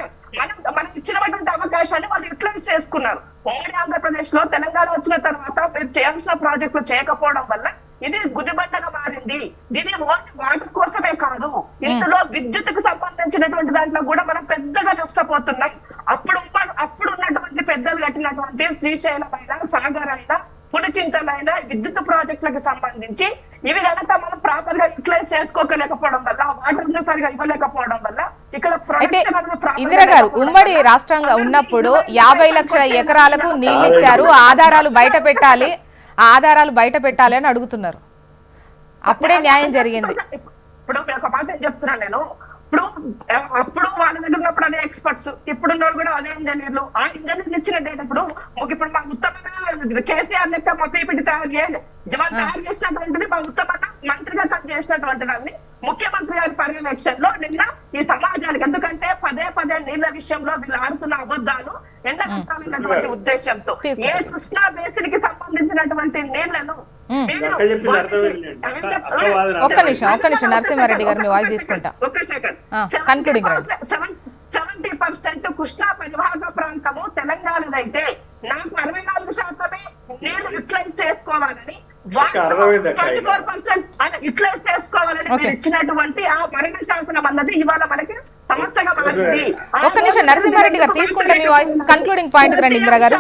మనకి ఇచ్చినటువంటి అవకాశాన్ని వాళ్ళు యూటిలైజ్ చేసుకున్నారు. ఉమ్మడి ఆంధ్రప్రదేశ్ లో తెలంగాణ వచ్చిన తర్వాత మీరు చేయాల్సిన ప్రాజెక్టులు చేయకపోవడం వల్ల ఇది గుదిబండగా మారింది. దీని వాటర్ కోసమే కాదు, ఇందులో విద్యుత్కు సంబంధించినటువంటి దాంట్లో కూడా మనం పెద్దగా నష్టపోతున్నాం. అప్పుడు ఉన్నటువంటి పెద్దలు కట్టినటువంటి శ్రీశైలమైన, సాగర్ అయినా, పులిచింతలైన విద్యుత్ ప్రాజెక్టులకు సంబంధించి ఇవి కనుక మనం ప్రాపర్ గా యూటిలైజ్ చేసుకోలేకపోవడం వల్ల, వాటర్ సరిగా ఇవ్వలేకపోవడం వల్ల ఇక్కడ ఇందిరా గారు ఉమ్మడి రాష్ట్రంగా ఉన్నప్పుడు 50 లక్షల ఎకరాలకు నీళ్లు ఇచ్చారు. ఆధారాలు బయట పెట్టాలి, ఆధారాలు బయట పెట్టాలి అని అడుగుతున్నారు. అప్పుడే న్యాయం జరిగింది. ఇప్పుడు ఒక మాట చెప్తున్నాను నేను. అప్పుడు వాళ్ళ దగ్గర ఉన్నప్పుడు అదే ఎక్స్పర్ట్స్, ఇప్పుడు కూడా అదే ఇంజనీర్లు. ఆ ఇంజనీర్లు ఇచ్చిన డేట్ ఇప్పుడు మా ఉత్తమంగా కేసీఆర్ లెక్క మా పీపీటీ తయారు చేయాలి. జవాన్ తయారు చేసినటువంటిది మా ఉత్తమంగా మంత్రిగా తను చేసినటువంటి దాన్ని ముఖ్యమంత్రి గారి పర్యవేక్షణలో నిన్న ఈ సమాజానికి, ఎందుకంటే పదే నీళ్ల విషయంలో వీళ్ళు ఆడుతున్న అబద్ధాలు ఎండగట్టాలన్నటువంటి ఉద్దేశంతో ఏ కృష్ణా బేసిన్ కి సంబంధించినటువంటి నీళ్లను ఒక్క నిమిషం నరసింహారెడ్డి గారు మీ వాయిస్ తీసుకుంటా. 70% కృష్ణా పరివాహక ప్రాంతము తెలంగాణదైతే నాకు 64% నేను యూటిలైజ్ చేసుకోవాలని 24% యూటిలైజ్ చేసుకోవాలని ఇచ్చినటువంటి ఆ మరణ శాసనం అన్నది ఇవాళ మనకి సమస్యగా మారింది. ఒక్క నిమిషం నరసింహారెడ్డి గారు తీసుకుంటే మీ వాయిస్ కన్క్లూడింగ్ పాయింట్ రండి ఇందిరా గారు.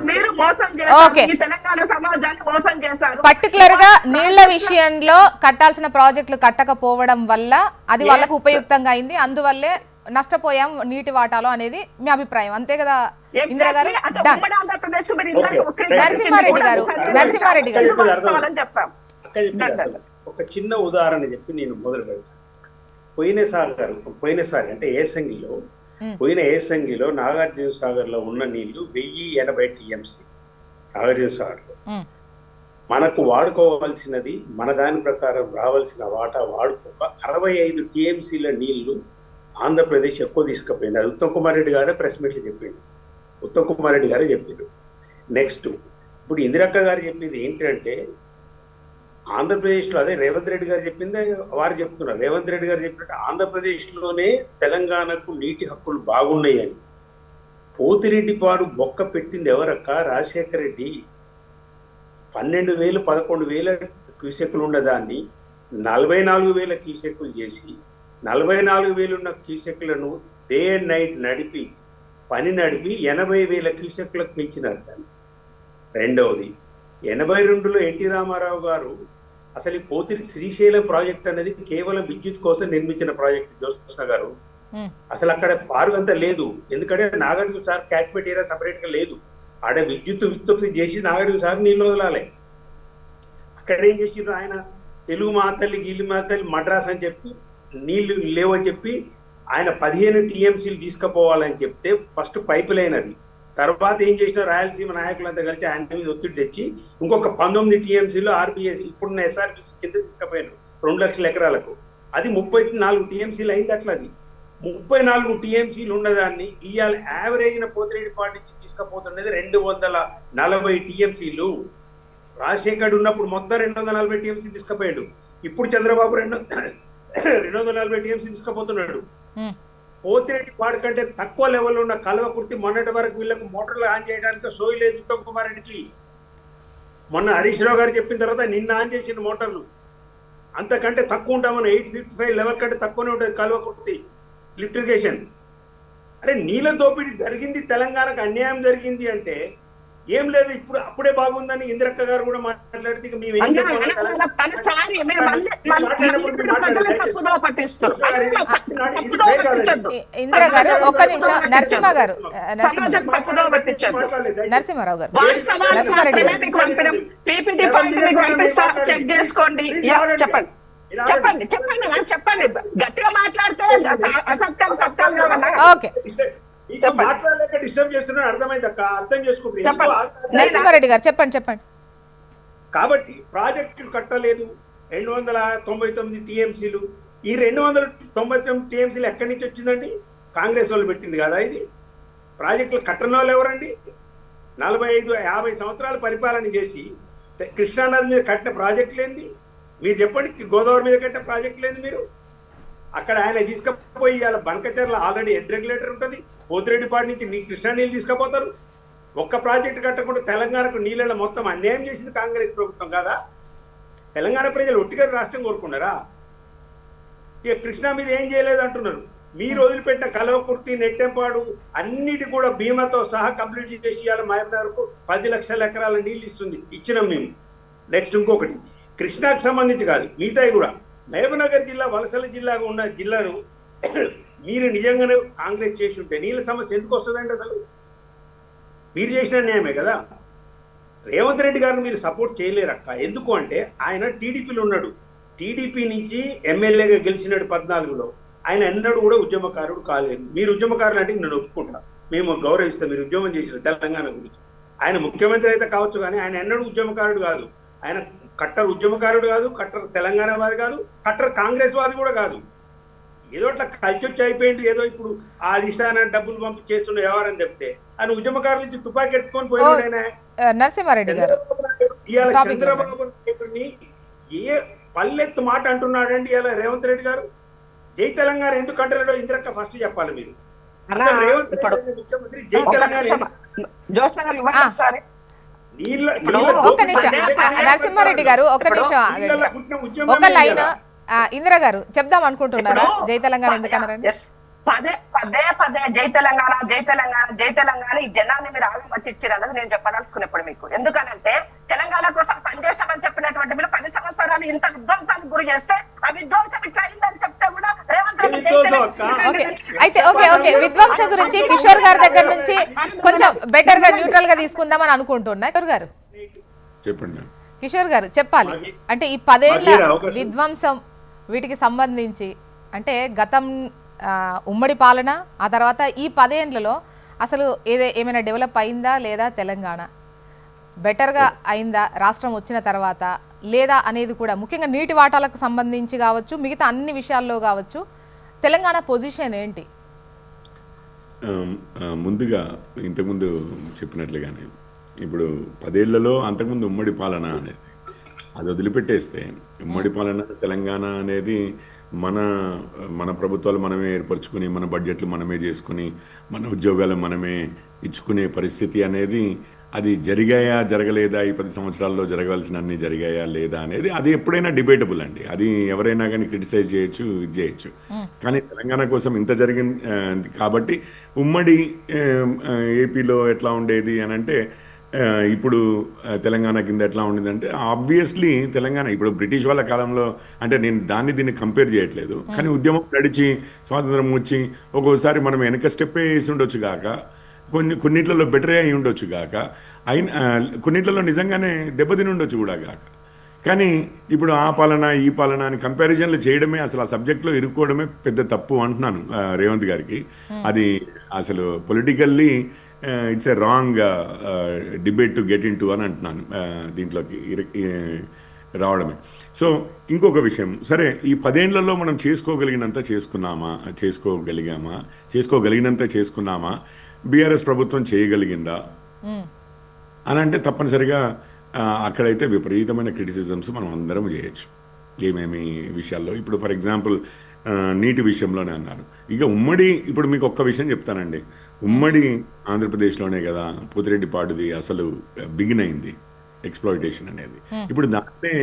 మీరు మోసం చేశారు, తెలంగాణ సమాజాన్ని మోసం చేశారు. పర్టికులర్ గా నీళ్ల విషయంలో కట్టాల్సిన ప్రాజెక్టులు కట్టకపోవడం వల్ల అది వాళ్ళకు ఉపయుక్తంగా అయింది, అందువల్లే నష్టపోయాం నీటి వాటాలో అనేది మీ అభిప్రాయం, అంతే కదా ఇందిరా గారు? నరసింహారెడ్డి గారు ఒక చిన్న ఉదాహరణ చెప్పి నేను మొదలు పెడతాను. పోయినసారి అంటే పోయిన ఏసంగిలో నాగార్జున సాగర్ లో ఉన్న నీళ్లు 1080 టీఎంసీ నాగార్జున సాగర్ లో. మనకు వాడుకోవాల్సినది మన దాని ప్రకారం రావాల్సిన వాటా వాడుకోక 65 టీఎంసీల నీళ్లు ఆంధ్రప్రదేశ్ ఎక్కువ తీసుకుపోయింది. అది ఉత్తమ్ కుమార్ రెడ్డి గారే ప్రెస్ మీట్లు చెప్పిండు. నెక్స్ట్ ఇప్పుడు ఇందిరక్క గారు చెప్పింది ఏంటంటే ఆంధ్రప్రదేశ్లో, అదే రేవంత్ రెడ్డి గారు చెప్పిందే వారు చెప్తున్నారు. రేవంత్ రెడ్డి గారు చెప్పినట్టు ఆంధ్రప్రదేశ్లోనే తెలంగాణకు నీటి హక్కులు బాగున్నాయని. పోతిరెడ్డిపాడు బొక్క పెట్టింది ఎవరక్క? రాజశేఖర రెడ్డి. 12,000 11,000 క్యూసెక్కులు ఉన్నదాన్ని 44,000 క్యూసెక్కులు చేసి 44,000 ఉన్న క్యూసెక్కులను డే అండ్ నైట్ నడిపి 80,000 క్యూసెక్కులకు పెంచినారు దాన్ని. రెండవది 82లో ఎన్టీ రామారావు గారు అసలు ఈ పోతిరి శ్రీశైలం ప్రాజెక్ట్ అనేది కేవలం విద్యుత్ కోసం నిర్మించిన ప్రాజెక్ట్. జోష్ణ గారు అసలు అక్కడ పారుగంత లేదు, ఎందుకంటే Nagarjuna sir catchment area separate గా లేదు. ఆడ విద్యుత్ ఉత్పత్తి చేసి నాగార్జున సార్ నీళ్ళు వదలాలి. అక్కడ ఏం చేసిండ్రు ఆయన, తెలుగు మాతల్లి గీలి మాతల్లి మద్రాస్ అని చెప్పి నీళ్లు లేవని చెప్పి ఆయన 15 టీఎంసీలు తీసుకుపోవాలని చెప్తే ఫస్ట్ పైప్ లైన్ అది. తర్వాత ఏం చేసిన రాయలసీమ నాయకులంతా కలిసి ఆయన మీద ఒత్తిడి తెచ్చి ఇంకొక 19 టీఎంసీలు ఆర్బీఎస్ ఇప్పుడున్న ఎస్ఆర్బీసీ కింద తీసుకుపోయారు 2 లక్షల ఎకరాలకు. అది 34 టీఎంసీలు అయింది. అట్లా అది 34 టీఎంసీలు ఉన్నదాన్ని ఇవాళ యావరేజ్న పోతిరెడ్డిపాటి నుంచి తీసుకుపోతున్నది 240 టీఎంసీలు. రాజశేఖర్ ఉన్నప్పుడు మొత్తం 240 టీఎంసీ తీసుకుపోయాడు. ఇప్పుడు చంద్రబాబు 240 టీఎంసీ తీసుకుపోతున్నాడు. పోతిరెడ్డిపాడు కంటే తక్కువ లెవెల్లో ఉన్న కల్వకుర్తి మొన్నటి వరకు వీళ్ళకు మోటార్లు ఆన్ చేయడానికి సోయి లేదు ఉత్తమ్ కుమార్ రెడ్డికి. మొన్న హరీష్ రావు గారు చెప్పిన తర్వాత నిన్న ఆన్ చేసిన మోటార్లు అంతకంటే తక్కువ ఉంటామని 855 లెవెల్ కంటే తక్కువనే ఉంటుంది కల్వకుర్తి లిఫ్ట్ ఇరిగేషన్. అరే నీళ్ళ దోపిడీ జరిగింది, తెలంగాణకు అన్యాయం జరిగింది అంటే ఏం లేదు. ఇప్పుడు అప్పుడే బాగుందని ఇందిరక్క గారు కూడా మాట్లాడితే మేము ఏం ఇందిరా గారు ఒక్క నిమిషం, నరసింహ గారు, నరసింహారావు గారు, నరసింహారెడ్డి గారు చెప్పండి చెప్పండి గట్టిగా మాట్లాడితే ఓకే మాట్లాడలేక డిస్టర్బ్ చేస్తున్నా అర్థమైంది అక్క, అర్థం చేసుకుంటుంది. నరసింహారెడ్డి గారు చెప్పండి. కాబట్టి ప్రాజెక్టులు కట్టలేదు 299 టీఎంసీలు. ఈ 299 టీఎంసీలు ఎక్కడి నుంచి వచ్చిందండి? కాంగ్రెస్ వాళ్ళు పెట్టింది కదా ఇది. ప్రాజెక్టులు కట్టని వాళ్ళు ఎవరండి? 45-50 సంవత్సరాలు పరిపాలన చేసి కృష్ణానది మీద కట్టిన ప్రాజెక్టులు ఏంది మీరు చెప్పండి? గోదావరి మీద కట్టిన ప్రాజెక్టులు ఏంది మీరు? అక్కడ ఆయన తీసుకుపోయి ఇవాళ బంకచర్ల ఆల్రెడీ హెడ్ రెగ్యులేటర్ ఉంటుంది, పోతిరెడ్డిపాటి నుంచి కృష్ణా నీళ్ళు తీసుకుపోతారు. ఒక్క ప్రాజెక్టు కట్టకుండా తెలంగాణకు నీళ్ళలో మొత్తం అన్యాయం చేసింది కాంగ్రెస్ ప్రభుత్వం కదా. తెలంగాణ ప్రజలు ఒట్టిగా రాష్ట్రం కోరుకున్నారా? ఇక కృష్ణా మీద ఏం చేయలేదు అంటున్నారు. మీరు వదిలిపెట్టిన కల్వకుర్తి, నెట్టెంపాడు అన్నిటి కూడా బీమాతో సహా కంప్లీట్ చేసి ఇవాళ మహబూబ్నగర్కు 10 లక్షల ఎకరాల నీళ్ళు ఇచ్చినాం మేము. నెక్స్ట్ ఇంకొకటి కృష్ణాకు సంబంధించి కాదు, మిగతాయి కూడా మహబూబ్నగర్ జిల్లా వలసల జిల్లాగా ఉన్న జిల్లాను మీరు నిజంగానే కాంగ్రెస్ చేసి ఉంటే నీళ్ళ సమస్య ఎందుకు వస్తుందండి? అసలు మీరు చేసిన న్యాయమే కదా. రేవంత్ రెడ్డి గారిని మీరు సపోర్ట్ చేయలేరక్క. ఎందుకు అంటే ఆయన టీడీపీలో ఉన్నాడు, టీడీపీ నుంచి ఎమ్మెల్యేగా గెలిచినాడు 14లో. ఆయన ఎన్నడూ కూడా ఉద్యమకారుడు కాలేదు. మీరు ఉద్యమకారులు అంటే నేను ఒప్పుకుంటా, మేము గౌరవిస్తాం, మీరు ఉద్యమం చేసిన తెలంగాణ గురించి. ఆయన ముఖ్యమంత్రి అయితే కావచ్చు కానీ ఆయన ఎన్నడూ ఉద్యమకారుడు కాదు. ఆయన కట్టర్ ఉద్యమకారుడు కాదు, కట్టర్ తెలంగాణ వాది కాదు, కట్టర్ కాంగ్రెస్ వాది కూడా కాదు. ఏదో అట్లా కలిసొచ్చి అయిపోయింది. ఏదో ఇప్పుడు ఆ అధిష్టానాన్ని డబ్బులు పంపి చేస్తున్న వ్యవహారం చెప్తే ఆయన ఉద్యమకారుల నుంచి తుపాకీ ఎట్టుకొని పోయిన నరసింహారెడ్డి గారు ఇవాళ చంద్రబాబు నాయుడుని ఏ పల్లెత్తు మాట అంటున్నాడండి ఇవాళ రేవంత్ రెడ్డి గారు. జై తెలంగాణ ఎందుకు అంటున్నాడో ఇందిరక్క ఫస్ట్ చెప్పాలి మీరు. రేవంత్ రెడ్డి ముఖ్యమంత్రి జై తెలంగాణ ఒక్క నిమిషం నరసింహారెడ్డి గారు, ఒక్క నిమిషం, ఒక లైన్ ఇందిరా గారు చెప్దాం అనుకుంటున్నారా? జై తెలంగాణ ఎందుకన్నారండి? పదే జై తెలంగాణ ఈ జనాన్ని మీరు ఆగం పట్టించారు అన్నది నేను చెప్పదలుచుకున్నప్పుడు మీకు. ఎందుకనంటే తెలంగాణ కోసం పనిచేస్తామని చెప్పినటువంటి మీరు 10 సంవత్సరాలు ఇంత విధ్వంసానికి గురి చేస్తే ఆ విధ్వంసం ఇట్లా అయిందని చెప్తే కూడా రేవంత్ రెడ్డి అయితే ఓకే విధ్వంసం గురించి కిషోర్ గారి దగ్గర నుంచి కొంచెం బెటర్ గా న్యూట్రల్ గా తీసుకుందామని అనుకుంటున్నా. కిషోర్ గారు చెప్పాలి అంటే ఈ 10 ఏళ్ల విధ్వంసం వీటికి సంబంధించి అంటే గతం ఉమ్మడి పాలన, ఆ తర్వాత ఈ 10 ఏళ్లలో అసలు ఏమైనా డెవలప్ అయిందా లేదా, తెలంగాణ బెటర్గా అయిందా రాష్ట్రం వచ్చిన తర్వాత లేదా అనేది కూడా ముఖ్యంగా నీటి వాటాలకు సంబంధించి కావచ్చు, మిగతా అన్ని విషయాల్లో కావచ్చు, తెలంగాణ పొజిషన్ ఏంటి? ముందుగా ఇంతకుముందు చెప్పినట్లుగానే ఇప్పుడు 10 ఏళ్లలో అంతకుముందు ఉమ్మడి పాలన అనేది అది వదిలిపెట్టేస్తే ఉమ్మడి పాలన తెలంగాణ అనేది మన ప్రభుత్వాలు మనమే ఏర్పరచుకుని మన బడ్జెట్లు మనమే చేసుకుని మన ఉద్యోగాలు మనమే ఇచ్చుకునే పరిస్థితి అనేది అది జరిగాయా జరగలేదా, ఈ 10 సంవత్సరాల్లో జరగవలసిన అన్ని జరిగాయా లేదా అనేది అది ఎప్పుడైనా డిబేటబుల్ అండి. అది ఎవరైనా కానీ క్రిటిసైజ్ చేయొచ్చు, ఇది చేయొచ్చు. కానీ తెలంగాణ కోసం ఇంత జరిగింది కాబట్టి ఉమ్మడి ఏపీలో ఎట్లా ఉండేది అని అంటే, ఇప్పుడు తెలంగాణ కింద ఎట్లా ఉండేదంటే, ఆబ్వియస్లీ తెలంగాణ ఇప్పుడు బ్రిటిష్ వాళ్ళ కాలంలో, అంటే నేను దీన్ని కంపేర్ చేయట్లేదు, కానీ ఉద్యమం నడిచి స్వాతంత్రం వచ్చి ఒక్కోసారి మనం వెనక స్టెప్పే వేసి ఉండొచ్చు కాక, కొన్నిట్లలో బెటరే అయి ఉండొచ్చు కాక, కొన్నిట్లలో నిజంగానే దెబ్బతిని ఉండొచ్చు కూడా కాక. కానీ ఇప్పుడు ఆ పాలన ఈ పాలన అని కంపారిజన్లు చేయడమే, అసలు ఆ సబ్జెక్ట్లో ఇరుక్కోవడమే పెద్ద తప్పు అంటున్నాను రేవంత్ గారికి. అది అసలు politically it's a wrong debate to get in to అని అంటున్నాను దీంట్లోకి రావడమే. సో ఇంకొక విషయం, సరే ఈ 10 ఏళ్లలో మనం చేసుకోగలిగినంత చేసుకున్నామా, బీఆర్ఎస్ ప్రభుత్వం చేయగలిగిందా అని అంటే తప్పనిసరిగా అక్కడైతే విపరీతమైన క్రిటిసిజమ్స్ మనం అందరం చేయొచ్చు ఏమేమి విషయాల్లో. ఇప్పుడు ఫర్ ఎగ్జాంపుల్ నీటి విషయంలోనే అన్నారు. ఇక ఉమ్మడి, ఇప్పుడు మీకు ఒక్క విషయం చెప్తానండి, ఉమ్మడి ఆంధ్రప్రదేశ్లోనే కదా పోతిరెడ్డిపాడుది అసలు బిగిన్ అయింది ఎక్స్ప్లాయిటేషన్ అనేది. ఇప్పుడు దాన్నే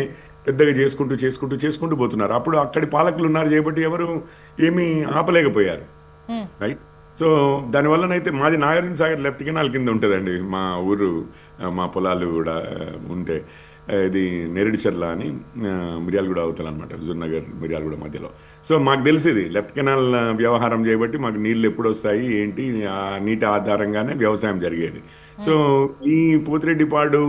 పెద్దగా చేసుకుంటూ పోతున్నారు. అప్పుడు అక్కడి పాలకులు ఉన్నారు చేయబట్టి ఎవరు ఏమీ ఆపలేకపోయారు, రైట్? సో దానివల్లనైతే మాది నాగార్జున సాగర్ లెఫ్ట్ కెనాల్ కింద ఉంటుందండి మా ఊరు, మా పొలాలు కూడా ఉంటే, ఇది నెరడిచర్ల అని మిర్యాలగూడ అవతల అనమాట, హుజూర్నగర్ మిర్యాలగూడ మధ్యలో. సో మాకు తెలిసింది లెఫ్ట్ కెనాల్ వ్యవహారం చేయబట్టి మాకు నీళ్ళు ఎప్పుడు వస్తాయి ఏంటి, ఆ నీటి ఆధారంగానే వ్యవసాయం జరిగేది. సో ఈ పోతిరెడ్డిపాడు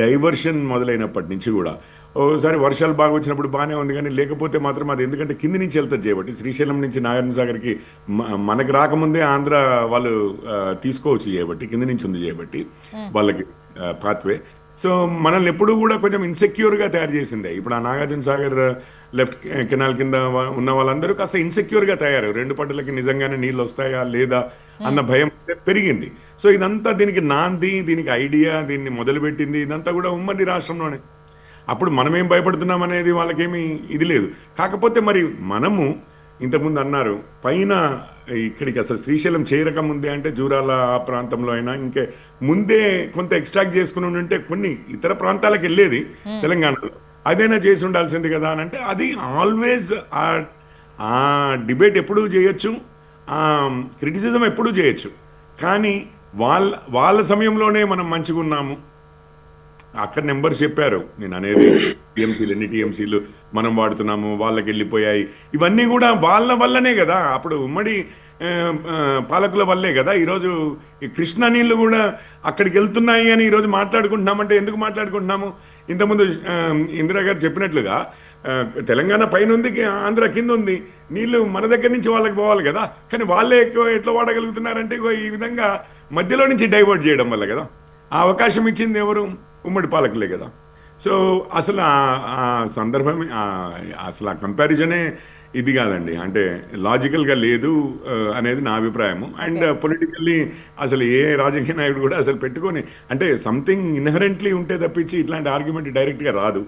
డైవర్షన్ మొదలైనప్పటి నుంచి కూడా ఓసారి వర్షాలు బాగా వచ్చినప్పుడు బాగానే ఉంది, కానీ లేకపోతే మాత్రం అది ఎందుకంటే కింది నుంచి వెళ్తుంది చేయబట్టి, శ్రీశైలం నుంచి నాగార్జున సాగర్కి మనకు రాకముందే ఆంధ్ర వాళ్ళు తీసుకోవచ్చు చేయబట్టి, కింది నుంచి ఉంది చేయబట్టి వాళ్ళకి పాత్వే. సో మనల్ని ఎప్పుడూ కూడా కొంచెం ఇన్సెక్యూర్గా తయారు చేసిందే. ఇప్పుడు ఆ నాగార్జున సాగర్ లెఫ్ట్ కెనాల్ కింద ఉన్న వాళ్ళందరూ కాస్త ఇన్సెక్యూర్గా తయారు, 2 పంటలకి నిజంగానే నీళ్ళు వస్తాయా లేదా అన్న భయం పెరిగింది. సో ఇదంతా దీనికి నాంది, దీనికి ఐడియా, దీన్ని మొదలుపెట్టింది ఇదంతా కూడా ఉమ్మడి రాష్ట్రంలోనే. అప్పుడు మనమేం భయపడుతున్నాం అనేది వాళ్ళకేమీ ఇది లేదు. కాకపోతే మరి మనము ఇంతకుముందు అన్నారు పైన ఇక్కడికి అసలు శ్రీశైలం చేరక ముందే, అంటే జూరాల ఆ ప్రాంతంలో అయినా ఇంకే ముందే కొంత ఎక్స్ట్రాక్ట్ చేసుకుని ఉంటే కొన్ని ఇతర ప్రాంతాలకు వెళ్ళేది తెలంగాణలో, అదైనా చేసి ఉండాల్సింది కదా అని అంటే, అది ఆల్వేస్ ఆ డిబేట్ ఎప్పుడూ చేయొచ్చు, క్రిటిసిజం ఎప్పుడూ చేయొచ్చు. కానీ వాళ్ళ సమయంలోనే మనం మంచిగా ఉన్నాము, అక్కడ నెంబర్స్ చెప్పారు, నేను అనేది టీఎంసీలు ఎన్ని టీఎంసీలు మనం వాడుతున్నాము, వాళ్ళకి వెళ్ళిపోయాయి, ఇవన్నీ కూడా వాళ్ళ వల్లనే కదా, అప్పుడు ఉమ్మడి పాలకుల వల్లే కదా ఈరోజు ఈ కృష్ణా నీళ్ళు కూడా అక్కడికి వెళ్తున్నాయి అని ఈరోజు మాట్లాడుకుంటున్నామంటే ఎందుకు మాట్లాడుకుంటున్నాము? ఇంతకుముందు ఇందిరా గారు చెప్పినట్లుగా తెలంగాణ పైన ఉంది, ఆంధ్ర కింద ఉంది, నీళ్లు మన దగ్గర నుంచి వాళ్ళకి పోవాలి కదా, కానీ వాళ్ళే ఎట్లా వాడగలుగుతున్నారంటే ఈ విధంగా మధ్యలో నుంచి డైవర్ట్ చేయడం వల్ల కదా. ఆ అవకాశం ఇచ్చింది ఎవరు? ఉమ్మడి పాలకులే కదా. సో అసలు ఆ సందర్భమే, అసలు ఆ కంపారిజనే ఇది కాదండి, అంటే లాజికల్గా లేదు అనేది నా అభిప్రాయము. అండ్ పొలిటికల్లీ అసలు ఏ రాజకీయ నాయకుడు కూడా అసలు పెట్టుకొని, అంటే సంథింగ్ ఇన్హరెంట్లీ ఉంటే తప్పించి ఇట్లాంటి ఆర్గ్యుమెంట్ డైరెక్ట్గా రాదు.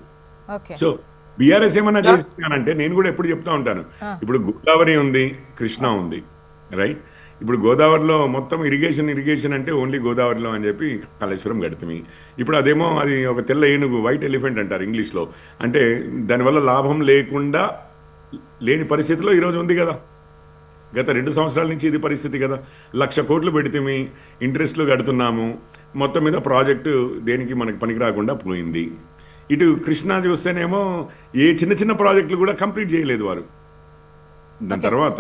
సో బీఆర్ఎస్ ఏమన్నా చేస్తున్నానంటే నేను కూడా ఎప్పుడు చెప్తా ఉంటాను, ఇప్పుడు గోదావరి ఉంది, కృష్ణా ఉంది, రైట్? ఇప్పుడు గోదావరిలో మొత్తం ఇరిగేషన్ అంటే ఓన్లీ గోదావరిలో అని చెప్పి కాళేశ్వరం గడితమి. ఇప్పుడు అదేమో అది ఒక తెల్ల ఏనుగు, వైట్ ఎలిఫెంట్ అంటారు ఇంగ్లీష్లో, అంటే దానివల్ల లాభం లేని పరిస్థితిలో ఈరోజు ఉంది కదా. గత 2 సంవత్సరాల నుంచి ఇది పరిస్థితి కదా. 1,00,000 కోట్లు పెడితే ఇంట్రెస్ట్లు కడుతున్నాము, మొత్తం మీద ప్రాజెక్టు దేనికి మనకి పనికి రాకుండా పోయింది. ఇటు కృష్ణా చూస్తేనేమో ఏ చిన్న ప్రాజెక్టులు కూడా కంప్లీట్ చేయలేదు వారు. దాని తర్వాత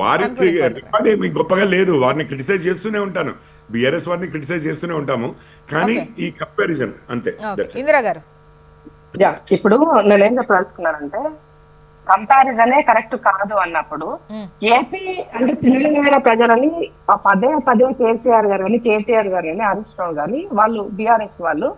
వారికి రికార్డ్ ఏమి గొప్పగా లేదు, వారిని క్రిటిసైజ్ చేస్తూనే ఉంటాను, బీఆర్ఎస్ వారిని క్రిటిసైజ్ చేస్తూనే ఉంటాము, కానీ ఈ కంపారిజన్ అంతే. ఇందిరా గారు, ఇప్పుడు నేనేం చెప్పదలుచుకున్నానంటే, కంపారిజనే కరెక్ట్ కాదు అన్నప్పుడు ఏపీ అంటే తెలంగాణ ప్రజలని పదే కేసీఆర్ గారు కానీ, కేటీఆర్ గారు కానీ, హరీష్ రావు గాని వాళ్ళు బీఆర్ఎస్ వాళ్ళు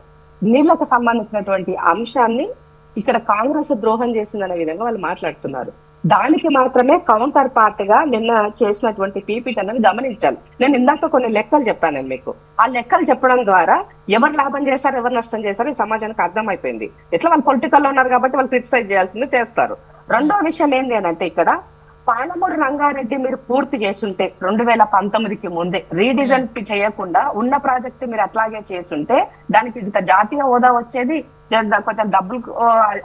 నీళ్లకు సంబంధించినటువంటి అంశాన్ని ఇక్కడ కాంగ్రెస్ ద్రోహం చేసిందనే విధంగా వాళ్ళు మాట్లాడుతున్నారు. దానికి మాత్రమే కౌంటర్ పార్ట్ గా నిన్న చేసినటువంటి పీపీటీ అనేది గమనించాలి. నేను ఇందాక కొన్ని లెక్కలు చెప్పాను మీకు. ఆ లెక్కలు చెప్పడం ద్వారా ఎవరు లాభం చేశారు, ఎవరు నష్టం చేశారు ఈ సమాజానికి అర్థమైపోయింది. ఎట్లా వాళ్ళు పొలిటికల్లో ఉన్నారు కాబట్టి వాళ్ళు క్రిటిసైజ్ చేయాల్సింది చేస్తారు. రెండో విషయం ఏంటి అని అంటే, ఇక్కడ పాలమూరు రంగారెడ్డి మీరు పూర్తి చేసుంటే 2019కి ముందే రీడిజైన్ చేయకుండా ఉన్న ప్రాజెక్టు మీరు అట్లాగే చేసుంటే దానికి ఇంత జాతీయ హోదా వచ్చేది, కొంచెం డబ్బులు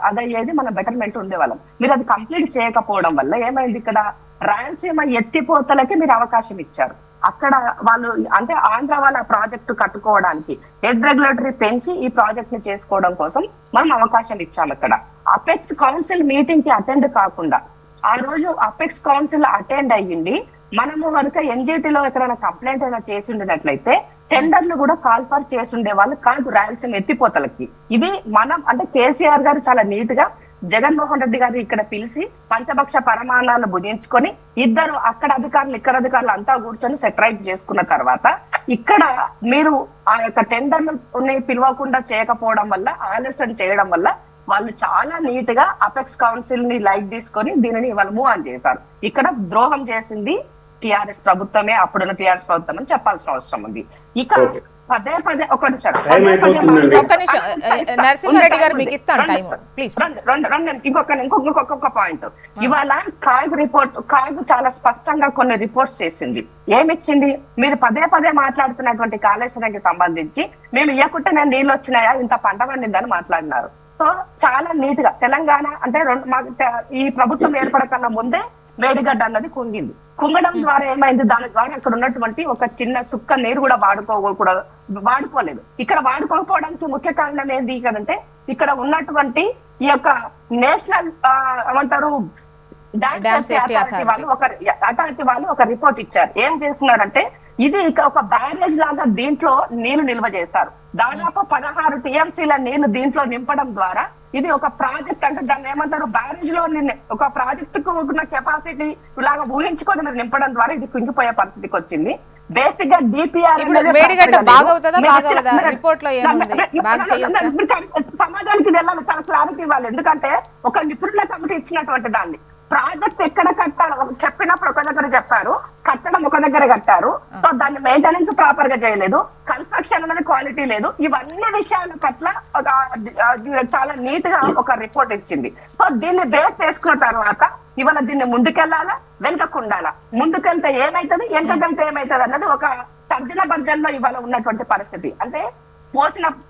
అదయ్యేది, మన బెటర్మెంట్ ఉండేవాళ్ళం. మీరు అది కంప్లీట్ చేయకపోవడం వల్ల ఏమైంది, ఇక్కడ రాయలసీమ ఎత్తిపోతలకి మీరు అవకాశం ఇచ్చారు. అక్కడ వాళ్ళు అంటే ఆంధ్ర వాళ్ళ ప్రాజెక్టు కట్టుకోవడానికి హెడ్ రెగ్యులేటరీ పెంచి ఈ ప్రాజెక్ట్ ని చేసుకోవడం కోసం మనం అవకాశం ఇచ్చాము. అక్కడ అపెక్స్ కౌన్సిల్ మీటింగ్ కి అటెండ్ కాకుండా ఆ రోజు అపెక్స్ కౌన్సిల్ అటెండ్ అయ్యింది, మనము కనుక ఎన్జిటిలో ఎక్కడైనా కంప్లైంట్ అయినా చేసి ఉండినట్లయితే టెండర్లు కూడా కాల్ఫర్ చేసి ఉండే వాళ్ళు కాదు రాయలసీమ ఎత్తిపోతలకి. ఇది మనం అంటే కేసీఆర్ గారు చాలా నీట్ గా జగన్మోహన్ రెడ్డి గారు ఇక్కడ పిలిచి పంచపక్ష పరమాణాలు భుజించుకొని ఇద్దరు అక్కడ అధికారులు ఇక్కడ అధికారులు అంతా కూర్చొని సెటరైట్ చేసుకున్న తర్వాత ఇక్కడ మీరు ఆ యొక్క టెండర్లు పిలవకుండా చేయకపోవడం వల్ల, ఆలస్యం చేయడం వల్ల వాళ్ళు చాలా నీట్ గా అపెక్స్ కౌన్సిల్ ని లైక్ తీసుకొని దీనిని వాళ్ళు మూవ్ ఆన్ చేశారు. ఇక్కడ ద్రోహం చేసింది టిఆర్ఎస్ ప్రభుత్వమే, అప్పుడున్న టిఆర్ఎస్ ప్రభుత్వం అని చెప్పాల్సిన అవసరం ఉంది. ఇక పదే పదే ఒక నిమిషం నరసింహారెడ్డి గారు మీకు ఇస్తాను టైం ప్లీజ్. ఇంకొక పాయింట్, ఇవాళ కాగ్ రిపోర్ట్, కాగ్ చాలా స్పష్టంగా కొన్ని రిపోర్ట్స్ చేసింది. ఏమిచ్చింది, మీరు పదే పదే మాట్లాడుతున్నటువంటి కాళేశ్వరానికి సంబంధించి మేము ఇయ్యకుంటే నేను నీళ్ళు వచ్చినాయా, ఇంత పంట పండిందని మాట్లాడినారు. సో చాలా నీట్ గా తెలంగాణ అంటే ఈ ప్రభుత్వం ఏర్పడకన్నా ముందే మేడిగడ్డ అన్నది కుంగింది. కుంగడం ద్వారా ఏమైంది, దాని ద్వారా అక్కడ ఉన్నటువంటి ఒక చిన్న చుక్క నీరు కూడా వాడుకోలేదు. ఇక్కడ వాడుకోకపోవడానికి ముఖ్య కారణం ఏంటి అంటే ఇక్కడ ఉన్నటువంటి ఈ యొక్క నేషనల్ ఏమంటారు డ్యామ్ సేఫ్టీ అథారిటీ వాళ్ళు ఒక రిపోర్ట్ ఇచ్చారు. ఏం చేస్తున్నారంటే ఇది ఇక్కడ ఒక బ్యారేజ్ లాగా దీంట్లో నీళ్లు నిల్వ చేస్తారు. దాదాపు 16 టీఎంసీల నీళ్లు దీంట్లో నింపడం ద్వారా ఇది ఒక ప్రాజెక్ట్ అంటే దాన్ని ఏమంటారు బ్యారేజ్ లో ఒక ప్రాజెక్ట్ కు ఉన్న కెపాసిటీ ఇలాగా ఊహించుకొని మీరు నింపడం ద్వారా ఇది కుంగిపోయే పరిస్థితికి వచ్చింది. బేసిక్ గా డిపిఆర్ సమాజానికి వెళ్ళాలి, చాలా క్లారిటీ ఇవ్వాలి. ఎందుకంటే ఒక నిపుణుల కమిటీ ఇచ్చినటువంటి దాన్ని ప్రాజెక్ట్ ఎక్కడ కట్టాలి చెప్పినప్పుడు ఒక దగ్గర చెప్పారు, కట్టడం ఒక దగ్గర కట్టారు. సో దాన్ని మెయింటెనెన్స్ ప్రాపర్ గా చేయలేదు, కన్స్ట్రక్షన్ అనేది క్వాలిటీ లేదు. ఇవన్నీ విషయాల పట్ల చాలా నీట్ గా ఒక రిపోర్ట్ ఇచ్చింది. సో దీన్ని బేస్ చేసుకున్న తర్వాత ఇవాళ దీన్ని ముందుకెళ్లాలా వెనుకకుండాలా, ముందుకెళ్తే ఏమైతుంది వెనుకకెళ్తే ఏమైతుంది అన్నది ఒక తర్జన భర్జనలో ఇవాళ ఉన్నటువంటి పరిస్థితి. అంటే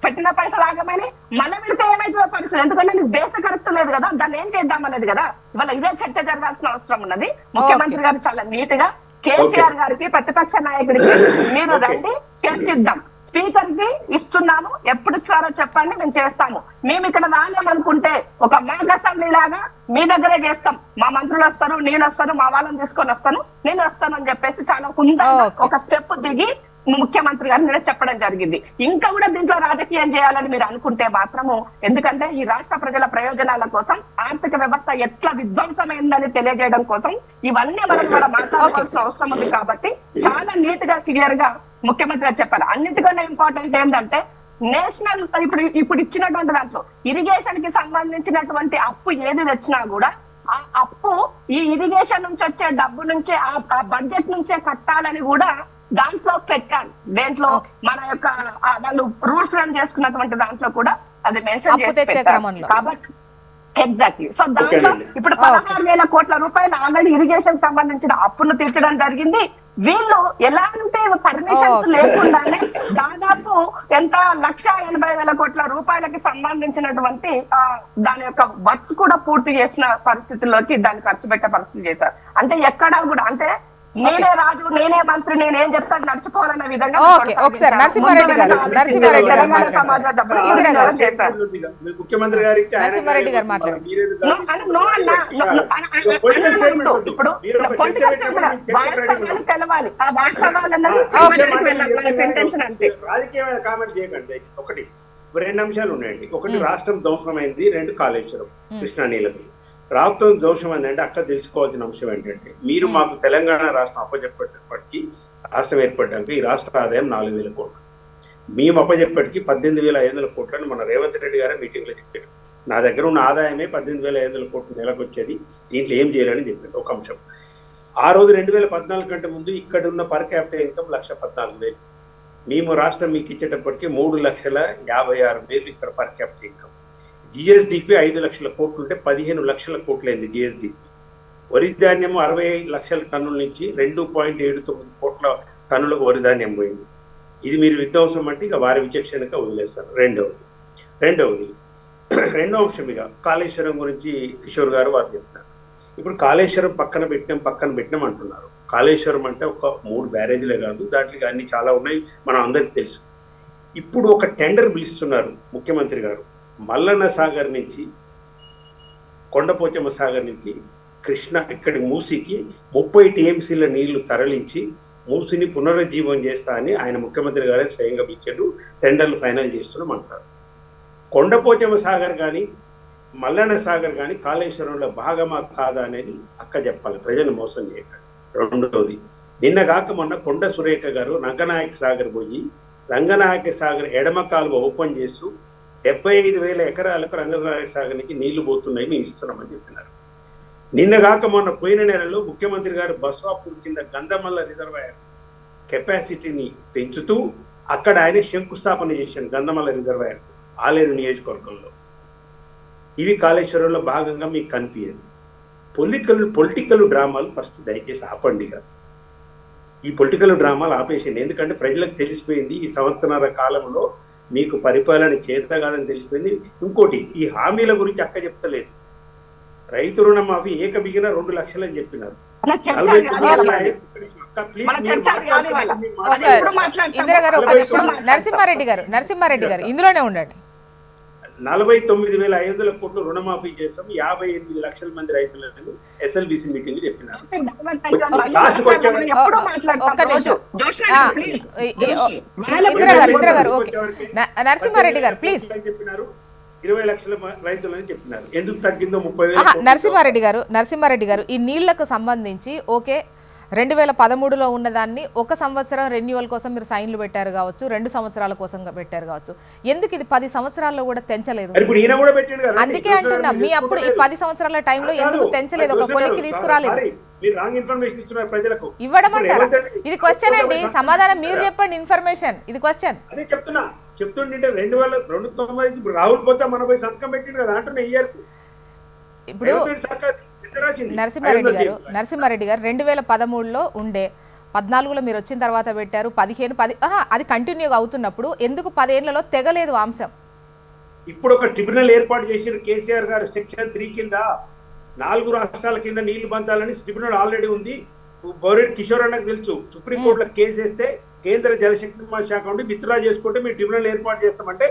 పెట్టిన పైసలు ఆగమని మళ్ళీ పెడితే ఏమైతుందో పరిస్థితి, ఎందుకంటే నీకు బేస్ కరెక్ట్ లేదు కదా, దాన్ని ఏం చేద్దాం అనేది కదా ఇవాళ ఇదే చర్చ జరగాల్సిన అవసరం ఉన్నది. ముఖ్యమంత్రి గారు చాలా నీట్ గా కేసీఆర్ గారికి ప్రతిపక్ష నాయకుడికి మీరు రండి చర్చిద్దాం, స్పీకర్ కి ఇస్తున్నాము, ఎప్పుడు ఇస్తారో చెప్పండి మేము చేస్తాము. మేము ఇక్కడ రాలేమనుకుంటే ఒక మాక్ అసెంబ్లీ లాగా మీ దగ్గరే చేస్తాం, మా మంత్రులు వస్తారు, నేను వస్తాను, మా వాళ్ళని తీసుకొని వస్తాను, నేను వస్తాను అని చెప్పేసి చాలా హుందాగా ఒక స్టెప్ దిగి ముఖ్యమంత్రి గారు నేను చెప్పడం జరిగింది. ఇంకా కూడా దీంట్లో రాజకీయం చేయాలని మీరు అనుకుంటే మాత్రము, ఎందుకంటే ఈ రాష్ట్ర ప్రజల ప్రయోజనాల కోసం ఆర్థిక వ్యవస్థ ఎట్లా విధ్వంసమైందని తెలియజేయడం కోసం ఇవన్నీ మనం కూడా మాట్లాడాల్సిన అవసరం ఉంది. కాబట్టి చాలా నీట్ గా క్లియర్ గా ముఖ్యమంత్రి గారు చెప్పారు. అన్నిటికన్నా ఇంపార్టెంట్ ఏంటంటే నేషనల్ ఇప్పుడు ఇచ్చినటువంటి దాంట్లో ఇరిగేషన్ కి సంబంధించినటువంటి అప్పు ఏది తెచ్చినా కూడా ఆ అప్పు ఈ ఇరిగేషన్ నుంచి వచ్చే డబ్బు నుంచే ఆ బడ్జెట్ నుంచే కట్టాలని కూడా దాంట్లో పెట్టాలి. దేంట్లో మన యొక్క వాళ్ళు రూల్స్ రన్ చేసుకున్నటువంటి దాంట్లో కూడా అది మెన్షన్ చేసి పెట్టారు. కాబట్టి ఎగ్జాక్ట్లీ. సో దాంట్లో ఇప్పుడు 16,000 కోట్ల రూపాయలు ఆల్రెడీ ఇరిగేషన్ సంబంధించిన అప్పును తీర్చడం జరిగింది. వీళ్ళు ఎలా అంటే పర్మిషన్స్ లేకుండానే దాదాపు ఎంత 1,80,000 కోట్ల రూపాయలకి సంబంధించినటువంటి దాని యొక్క వర్క్స్ కూడా పూర్తి చేసిన పరిస్థితుల్లోకి దాన్ని ఖర్చు పెట్టే పరిస్థితి చేశారు. అంటే ఎక్కడా కూడా అంటే నేనే రాజు నేనే మంత్రి నేనేం చెప్తాను నడుచుకోవాలన్న విధంగా నరసింహారెడ్డి గారు తెలవాలి ఆ వాస్తవాలన్నది. రాజకీయమైన కామెంట్ చేయకండి. ఒకటి 2 అంశాలు ఉన్నాయండి. ఒకటి రాష్ట్రం ధ్వంసమైంది, 2 కాళేశ్వరం కృష్ణా నీళ్ళకి రాష్ట్రం దోషం ఏంటంటే అక్కడ తెలుసుకోవాల్సిన అంశం ఏంటంటే మీరు మాకు తెలంగాణ రాష్ట్రం అప్పచెప్పేటప్పటికీ రాష్ట్రం ఏర్పడడానికి ఈ రాష్ట్ర ఆదాయం 4,000 కోట్లు, మేము అప్పచెప్పటికి 18,500 కోట్లని మన రేవంత్ రెడ్డి గారే మీటింగ్లో చెప్పారు. నా దగ్గర ఉన్న ఆదాయమే 18,500 కోట్లు నెలకు వచ్చేది, దీంట్లో ఏం చేయాలని చెప్పారు. ఒక అంశం. ఆ రోజు 2014 కంటే ముందు ఇక్కడ ఉన్న పర్ క్యాపిటల్ ఇన్కమ్ 1,14,000. మేము రాష్ట్రం మీకు ఇచ్చేటప్పటికి 3,56,000 ఇక్కడ పర్ క్యాపిటల్ ఇన్కమ్. జిఎస్డిపి 5 లక్షల కోట్లు ఉంటే 15 లక్షల కోట్లైంది జిఎస్డిపి. వరి ధాన్యము 60 లక్షల టన్నుల నుంచి 2.79 కోట్ల టన్నులకు వరి ధాన్యం పోయింది. ఇది మీరు విధ్వంసం అంటే ఇక వారి విచక్షణగా వదిలేస్తారు. రెండవది రెండో అంశం ఇక కాళేశ్వరం గురించి కిషోర్ గారు వారు చెప్తున్నారు. ఇప్పుడు కాళేశ్వరం పక్కన పెట్టినాం అంటున్నారు. కాళేశ్వరం అంటే ఒక 3 బ్యారేజీలే కాదు, దాంట్లో అన్ని చాలా ఉన్నాయి, మనం అందరికీ తెలుసు. ఇప్పుడు ఒక టెండర్ పిలుస్తున్నారు ముఖ్యమంత్రి గారు. మల్లన్న సాగర్ నుంచి, కొండపోచమ్మ సాగర్ నుంచి కృష్ణ ఇక్కడి మూసికి 30 టీఎంసీల నీళ్లు తరలించి మూసిని పునరుజ్జీవం చేస్తా అని ఆయన ముఖ్యమంత్రి గారే స్వయంగా పిలిచారు. టెండర్లు ఫైనల్ చేస్తున్నాం అంటారు. కొండపోచమ్మ సాగర్ కానీ మల్లన్న సాగర్ కానీ కాళేశ్వరంలో భాగమా కాదా అనేది అక్క చెప్పాలి, ప్రజలు మోసం చేయకండి. రెండవది, నిన్న కాక మొన్న కొండ సురేఖ గారు రంగనాయక సాగర్ పోయి రంగనాయక సాగర్ ఎడమ కాలువ ఓపెన్ చేస్తూ 75,000 ఎకరాలకు రంగనాయక సాగర్ నుంచి నీళ్లు పోతున్నాయి, మేము ఇస్తున్నామని చెప్పినారు. నిన్న కాక మొన్న పోయిన నెలలో ముఖ్యమంత్రి గారు బస్వాపూర్ కింద గంధమల్ల రిజర్వాయర్ కెపాసిటీని పెంచుతూ అక్కడ ఆయన శంకుస్థాపన చేశాను గంధమల్ల రిజర్వాయర్ ఆలేరు నియోజకవర్గంలో. ఇవి కాళేశ్వరంలో భాగంగా మీకు కనిపించదు. పొలిటికల్ డ్రామాలు ఫస్ట్ దయచేసి ఆపండిగా. ఈ పొలిటికల్ డ్రామాలు ఆపేసింది. ఎందుకంటే ప్రజలకు తెలిసిపోయింది ఈ సంవత్సరాల కాలంలో మీకు పరిపాలన చేత కాదని తెలిసిపోయింది. ఇంకోటి, ఈ హామీల గురించి అక్క చెప్తలేదు. రైతు రుణమాఫీ ఏకబిగిన 2 లక్షలు అని చెప్పినారు. ఇందిరా గారు ఒక నిమిషం, నరసింహారెడ్డి గారు ఇందులోనే ఉండండి. 49,500 కోట్లు రుణమాఫీ చేస్తాం, 58 లక్షల మంది రైతులను ఎస్ఎల్బిసి మీటింగ్ చెప్పినారు. ఇందిరా గారు నరసింహారెడ్డి గారు ప్లీజ్. చెప్పినారు 20 లక్షల రైతులని చెప్పినారు. ఎందుకు తగ్గిందో 30,000. నరసింహారెడ్డి గారు ఈ నీళ్లకు సంబంధించి ఓకే 2013లో ఉన్నదాన్ని 1 సంవత్సరం రెన్యువల్ కోసం మీరు సైన్లు పెట్టారు కావచ్చు, 2 సంవత్సరాల కోసం పెట్టారు కావచ్చు, ఎందుకు ఇది 10 సంవత్సరాల్లో కూడా తెంచలేదు? అందుకే అంటున్నా, మీ అప్పుడు ఈ 10 సంవత్సరాల టైంలో ఎందుకు తెంచలేదు? ఒక కొలిక్కి తీసుకురాలేదు. ఇవ్వడం అంటారా? ఇది క్వశ్చన్ అండి, సమాధానం మీరు చెప్పండి. ఇన్ఫర్మేషన్ ఇది క్వశ్చన్. అదే చెప్తుంటే 2009 రాహుల్ పోతే మన పోయి సంతకం పెట్టిండు కదా అంటున్నా. ఇప్పుడు నరసింహారెడ్డి గారు 2013లో ఉండే, 14లో మీరు వచ్చిన తర్వాత పెట్టారు, 15 అది కంటిన్యూగా అవుతున్నప్పుడు ఎందుకు 10 ఏళ్లలో తెగలేదు అంశం? ఇప్పుడు ఒక ట్రిబ్యునల్ ఏర్పాటు చేసిన కేసీఆర్ గారు సెక్షన్ 3 కింద 4 రాష్ట్రాల కింద నీళ్లు పంచాలని ట్రిబ్యునల్ ఆల్రెడీ ఉంది. బౌరెడ్డి కిషోర్ అన్నకు తెలుసు. సుప్రీంకోర్టులో కేసు వేస్తే కేంద్ర జలశక్తి శాఖ నుండి విత్డ్రా చేసుకుంటే మీరు ట్రిబ్యునల్ ఏర్పాటు చేస్తామంటే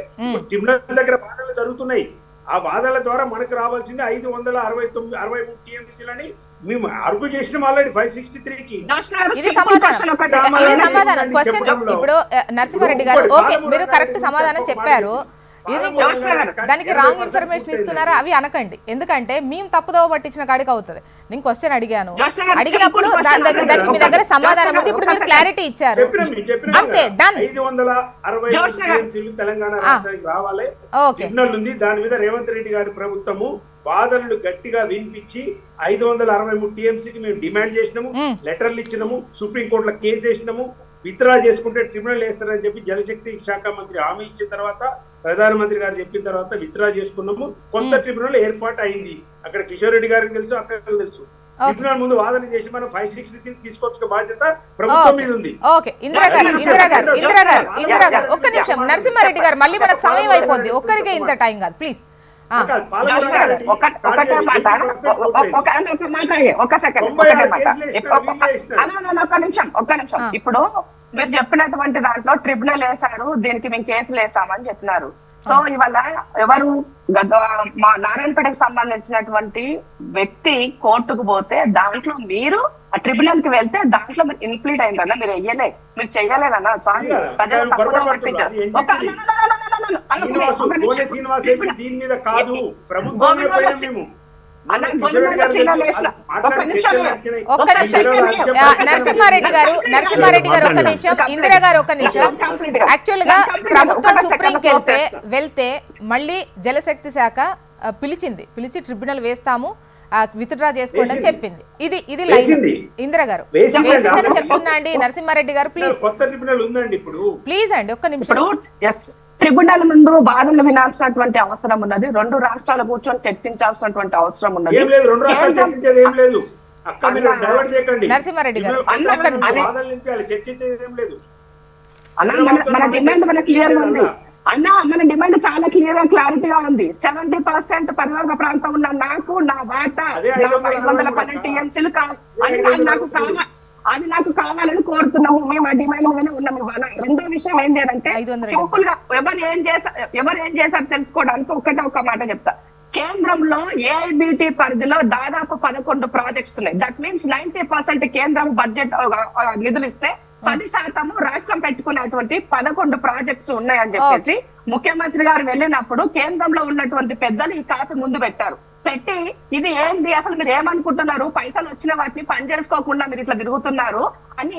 ట్రిబ్యునల్ దగ్గర వాదనలు జరుగుతున్నాయి. ఆ వాదనల ద్వారా మనకు రావాల్సింది 563 టీఎంసీలని మేము అర్గు చేసినాం ఆల్రెడీ 563కి. ఇది సమాధానం క్వశ్చన్. ఇప్పుడు నరసింహారెడ్డి గారు ఓకే మీరు కరెక్ట్ సమాధానం చెప్పారు, దానికి రాంగ్ ఇన్ఫర్మేషన్ ఇస్తున్నారా అవి అనకండి. ఎందుకంటే మేము తప్పుదోవ పట్టించిన కాడికి అవుతుంది. నేను క్వశ్చన్ అడిగినప్పుడు దానికి మీ దగ్గర సమాధానం ఉంది. ఇప్పుడు మీరు క్లారిటీ ఇచ్చారు, అంతే డన్. 560 తెలంగాణ రాష్ట్రానికి రావాలి ఉంది. దాని మీద రేవంత్ రెడ్డి గారి ప్రభుత్వము వాదనలు గట్టిగా వినిపించి 563 టీఎంసీకి మేము డిమాండ్ చేసినాము, లెటర్లు ఇచ్చినాము, సుప్రీంకోర్టులో కేసు వేసినాము. విత్డ్రా చేసుకుంటే ట్రిబ్యునల్ వేస్తారని చెప్పి జలశక్తి శాఖ మంత్రి హామీ ఇచ్చిన తర్వాత, ప్రధానమంత్రి గారు చెప్పిన తర్వాత విత్డ్రా చేసుకున్నాము. కొత్త ట్రిబ్యునల్ ఏర్పాటు అయింది. అక్కడ కిషోర్ రెడ్డి గారికి తెలుసు, అక్కడికి తెలుసు. ట్రిబ్యునల్ ముందు వాదన చేసి మనం 563 తీసుకొచ్చిన బాధ్యత ప్రభుత్వం మీద ఉంది. ఇందిరా గారు ఒక్క నిమిషం. నరసింహారెడ్డి గారు మళ్ళీ మనకు సమయం అయిపోద్ది, ఒక్కరికే ఇంత టైం కాదు ప్లీజ్. ఒక్క నిమిషం. ఇప్పుడు మీరు చెప్పినటువంటి దాంట్లో ట్రిబ్యునల్ వేశారు, దీనికి మేము కేసులు వేసామని చెప్పినారు. సో ఇవాళ ఎవరు మా నారాయణపేటకు సంబంధించినటువంటి వ్యక్తి కోర్టుకు పోతే దాంట్లో మీరు ఆ ట్రిబ్యునల్ కి వెళ్తే దాంట్లో మీరు ఇన్ప్లీడ్ అయిందన్నా, మీరు వెయ్యలే, మీరు చెయ్యలేదన్నా. సారీ, ప్రజలు తప్పుగా పట్టించారు. నరసింహారెడ్డి గారు ఒక్క నిమిషం, ఇందిరా గారు ఒక్క నిమిషం. యాక్చువల్ గా ప్రభుత్వం సుప్రీంకి వెళ్తే మళ్ళీ జలశక్తి శాఖ పిలిచి ట్రిబ్యునల్ వేస్తాము, విత్డ్రా చేసుకోండి అని చెప్పింది. ఇది లైన్. ఇందిరా గారు వేసిందని చెప్తున్నా అండి. నరసింహారెడ్డి గారు ప్లీజ్ అండి ఒక్క నిమిషం. ట్రిబ్యునల్ ముందు వాదనలు వినాల్సినటువంటి అవసరం ఉన్నది. 2 రాష్ట్రాలు కూర్చొని చర్చించాల్సినటువంటి అవసరం ఉన్నది. అక్క మీరు డైవర్ట్ చేయకండి. నరసింహారెడ్డి గారు, ఇవే ఒక్క నిమిషం. వాదనలు నింపాలి, చర్చించేది ఏం లేదు. అన్న మన డిమాండ్ మన క్లియర్ గా ఉంది అన్న, మన డిమాండ్ చాలా క్లియర్ గా క్లారిటీగా ఉంది. 70% పరివర్గ ప్రాంతం ఉన్న నాకు నా వాటా 512 టీఎంసీలు అది నాకు కావాలని కోరుతున్నాము. మేము ఆ డిమాండ్ మీదనే ఉన్నాము. రెండో విషయం ఏంటి అంటే, సింపుల్ గా ఎవరు ఏం చేశారు తెలుసుకోవడానికి ఒక మాట చెప్తా. కేంద్రంలో ఏఐబిటి పరిధిలో దాదాపు 11 ప్రాజెక్ట్స్ ఉన్నాయి. దట్ మీన్స్ 90% కేంద్రం బడ్జెట్ నిధులు ఇస్తే 10% రాష్ట్రం పెట్టుకునేటువంటి 11 ప్రాజెక్ట్స్ ఉన్నాయని చెప్పేసి ముఖ్యమంత్రి గారు వెళ్ళినప్పుడు కేంద్రంలో ఉన్నటువంటి పెద్దలు ఈ కాపీ ముందు పెట్టి ఇది ఏంది అసలు, మీరు ఏమనుకుంటున్నారు, పైసలు వచ్చిన వాటిని పని చేసుకోకుండా మీరు ఇట్లా తిరుగుతున్నారు అని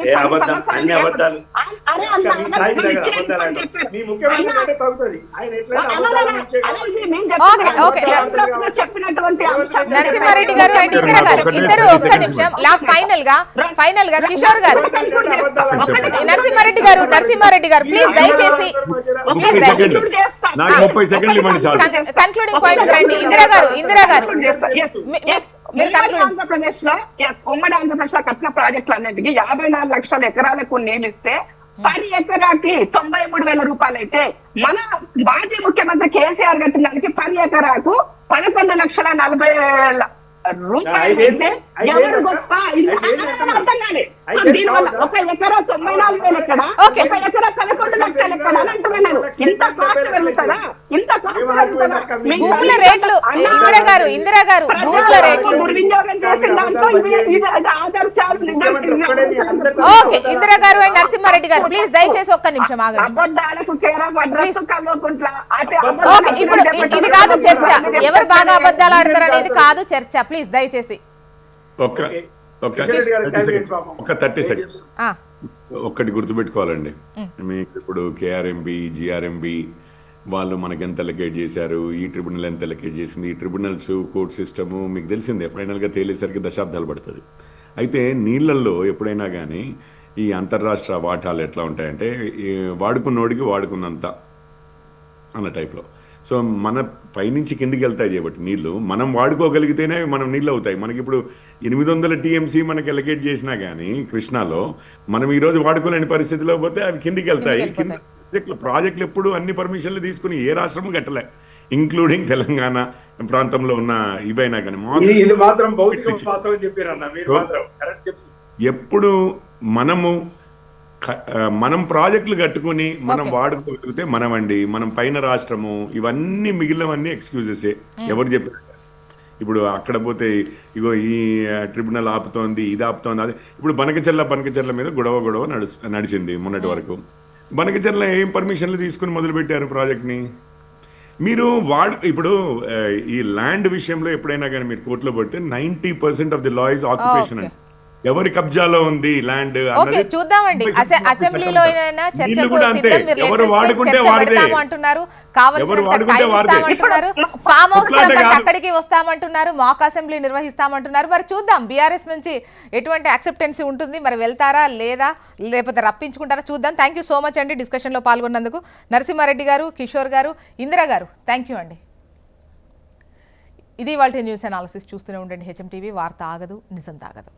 చెప్పినటువంటి నరసింహారెడ్డి గారు అండ్ ఇందిరా గారు ఇద్దరు ఒక్క నిమిషం. లాస్ట్ ఫైనల్ గా కిషోర్ గారు, నరసింహారెడ్డి గారు ప్లీజ్ దయచేసి కన్క్లూడింగ్ పాయింట్ రండి. ఇందిరా గారు ఆంధ్రప్రదేశ్ లో ఉమ్మడి ఆంధ్రప్రదేశ్ లో కట్టిన ప్రాజెక్టులు అన్నింటికి 54 లక్షల ఎకరాలకు నీళ్ళు ఇస్తే 10 ఎకరాకి 93,000 రూపాయలు అయితే, మన మాజీ ముఖ్యమంత్రి కేసీఆర్ కట్టిన దానికి 10 ఎకరాకు 11,40,000 రూపాయలు అయితే ఎవరు గొప్ప? దీనివల్ల 1 ఎకరా 94,000 ఎక్కడ, 1 ఎకరా 11 లక్షలు ఎక్కడ అని అంటున్నాను. ఇంత కాస్ట్ పెరుగుతుందా? భూముల రేట్లు ఇందిరా గారు భూముల రేట్లు దుర్వినియోగం చేసిన దాంట్లో ఇది ఆదర్శాలు. ఓకే, ఇందిరా గారు అండ్ నరసింహారెడ్డి గారు ప్లీజ్ దయచేసి ఒక్క నిమిషం ఆగండి. అబద్ధాలకు ఓకే, ఇప్పుడు ఇది కాదు చర్చ, ఎవరు బాగా అబద్ధాలు ఆడతారు అనేది కాదు చర్చ. ప్లీజ్ దయచేసి ఒక 30 సెకండ్స్ ఒక్కటి గుర్తుపెట్టుకోవాలండి. మీకు ఇప్పుడు కేఆర్ఎంబి, జిఆర్ఎంబి వాళ్ళు మనకి ఎంత ఎలకేట్ చేశారు, ఈ ట్రిబ్యునల్ ఎంత ఎలకేట్ చేసింది, ఈ ట్రిబ్యునల్స్ కోర్ట్ సిస్టము మీకు తెలిసిందే. ఫైనల్గా తేలేసరికి దశాబ్దాలు పడుతుంది. అయితే నీళ్ళల్లో ఎప్పుడైనా కానీ ఈ అంతర్రాష్ట్ర వాటాలు ఎట్లా ఉంటాయంటే, వాడుకున్నోడికి వాడుకున్నంత అన్న టైప్లో. సో మన పైనుంచి కిందికి వెళ్తాయి కాబట్టి నీళ్లు మనం వాడుకోగలిగితేనే మనం నీళ్ళు అవుతాయి. మనకి ఇప్పుడు 800 టీఎంసీ మనకి ఎలకేట్ చేసినా కానీ కృష్ణాలో మనం ఈరోజు వాడుకోలేని పరిస్థితిలో పోతే అవి కిందికి వెళ్తాయి. ప్రాజెక్టులు ఎప్పుడు అన్ని పర్మిషన్లు తీసుకుని ఏ రాష్ట్రము కట్టలే, ఇంక్లూడింగ్ తెలంగాణ ప్రాంతంలో ఉన్న ఇవైనా కానీ. ఎప్పుడు మనం ప్రాజెక్టులు కట్టుకుని మనం వాడుకోగలిగితే మనమండి, మనం పైన రాష్ట్రము, ఇవన్నీ మిగిలినవన్నీ ఎక్స్క్యూజెసే. ఎవరు చెప్పారు? ఇప్పుడు అక్కడ పోతే ఇగో ఈ ట్రిబ్యునల్ ఆపుతోంది, ఇది ఆపుతోంది, అది. ఇప్పుడు బనకచెర్ల మీద గొడవ నడిచింది మొన్నటి వరకు. బనకచెర్ల ఏం పర్మిషన్లు తీసుకుని మొదలుపెట్టారు ప్రాజెక్ట్ని? మీరు ఇప్పుడు ఈ ల్యాండ్ విషయంలో ఎప్పుడైనా కానీ మీరు కోర్టులో పడితే 90% of the law is occupation అండి. ఎవరి కబ్జాలో ఉంది ల్యాండ్ చూద్దామండి. అసెంబ్లీలో చర్చకు సిద్ధం, మీరు అంటున్నారు, కావాల్సినంటున్నారు, ఫామ్ హౌస్ అక్కడికి వస్తామంటున్నారు, మాక్ అసెంబ్లీ నిర్వహిస్తామంటున్నారు. మరి చూద్దాం బీఆర్ఎస్ నుంచి ఎటువంటి యాక్సెప్టెన్సీ ఉంటుంది, మరి వెళ్తారా లేదా, లేకపోతే రప్పించుకుంటారా చూద్దాం. థ్యాంక్ యూ సో మచ్ అండి డిస్కషన్లో పాల్గొన్నందుకు. నరసింహారెడ్డి గారు, కిషోర్ గారు, ఇందిరా గారు, థ్యాంక్ యూ అండి. ఇది వాళ్ళ న్యూస్ అనాలిసిస్. చూస్తూనే ఉండండి హెచ్ఎం టీవీ. వార్త ఆగదు, నిజం తాగదు.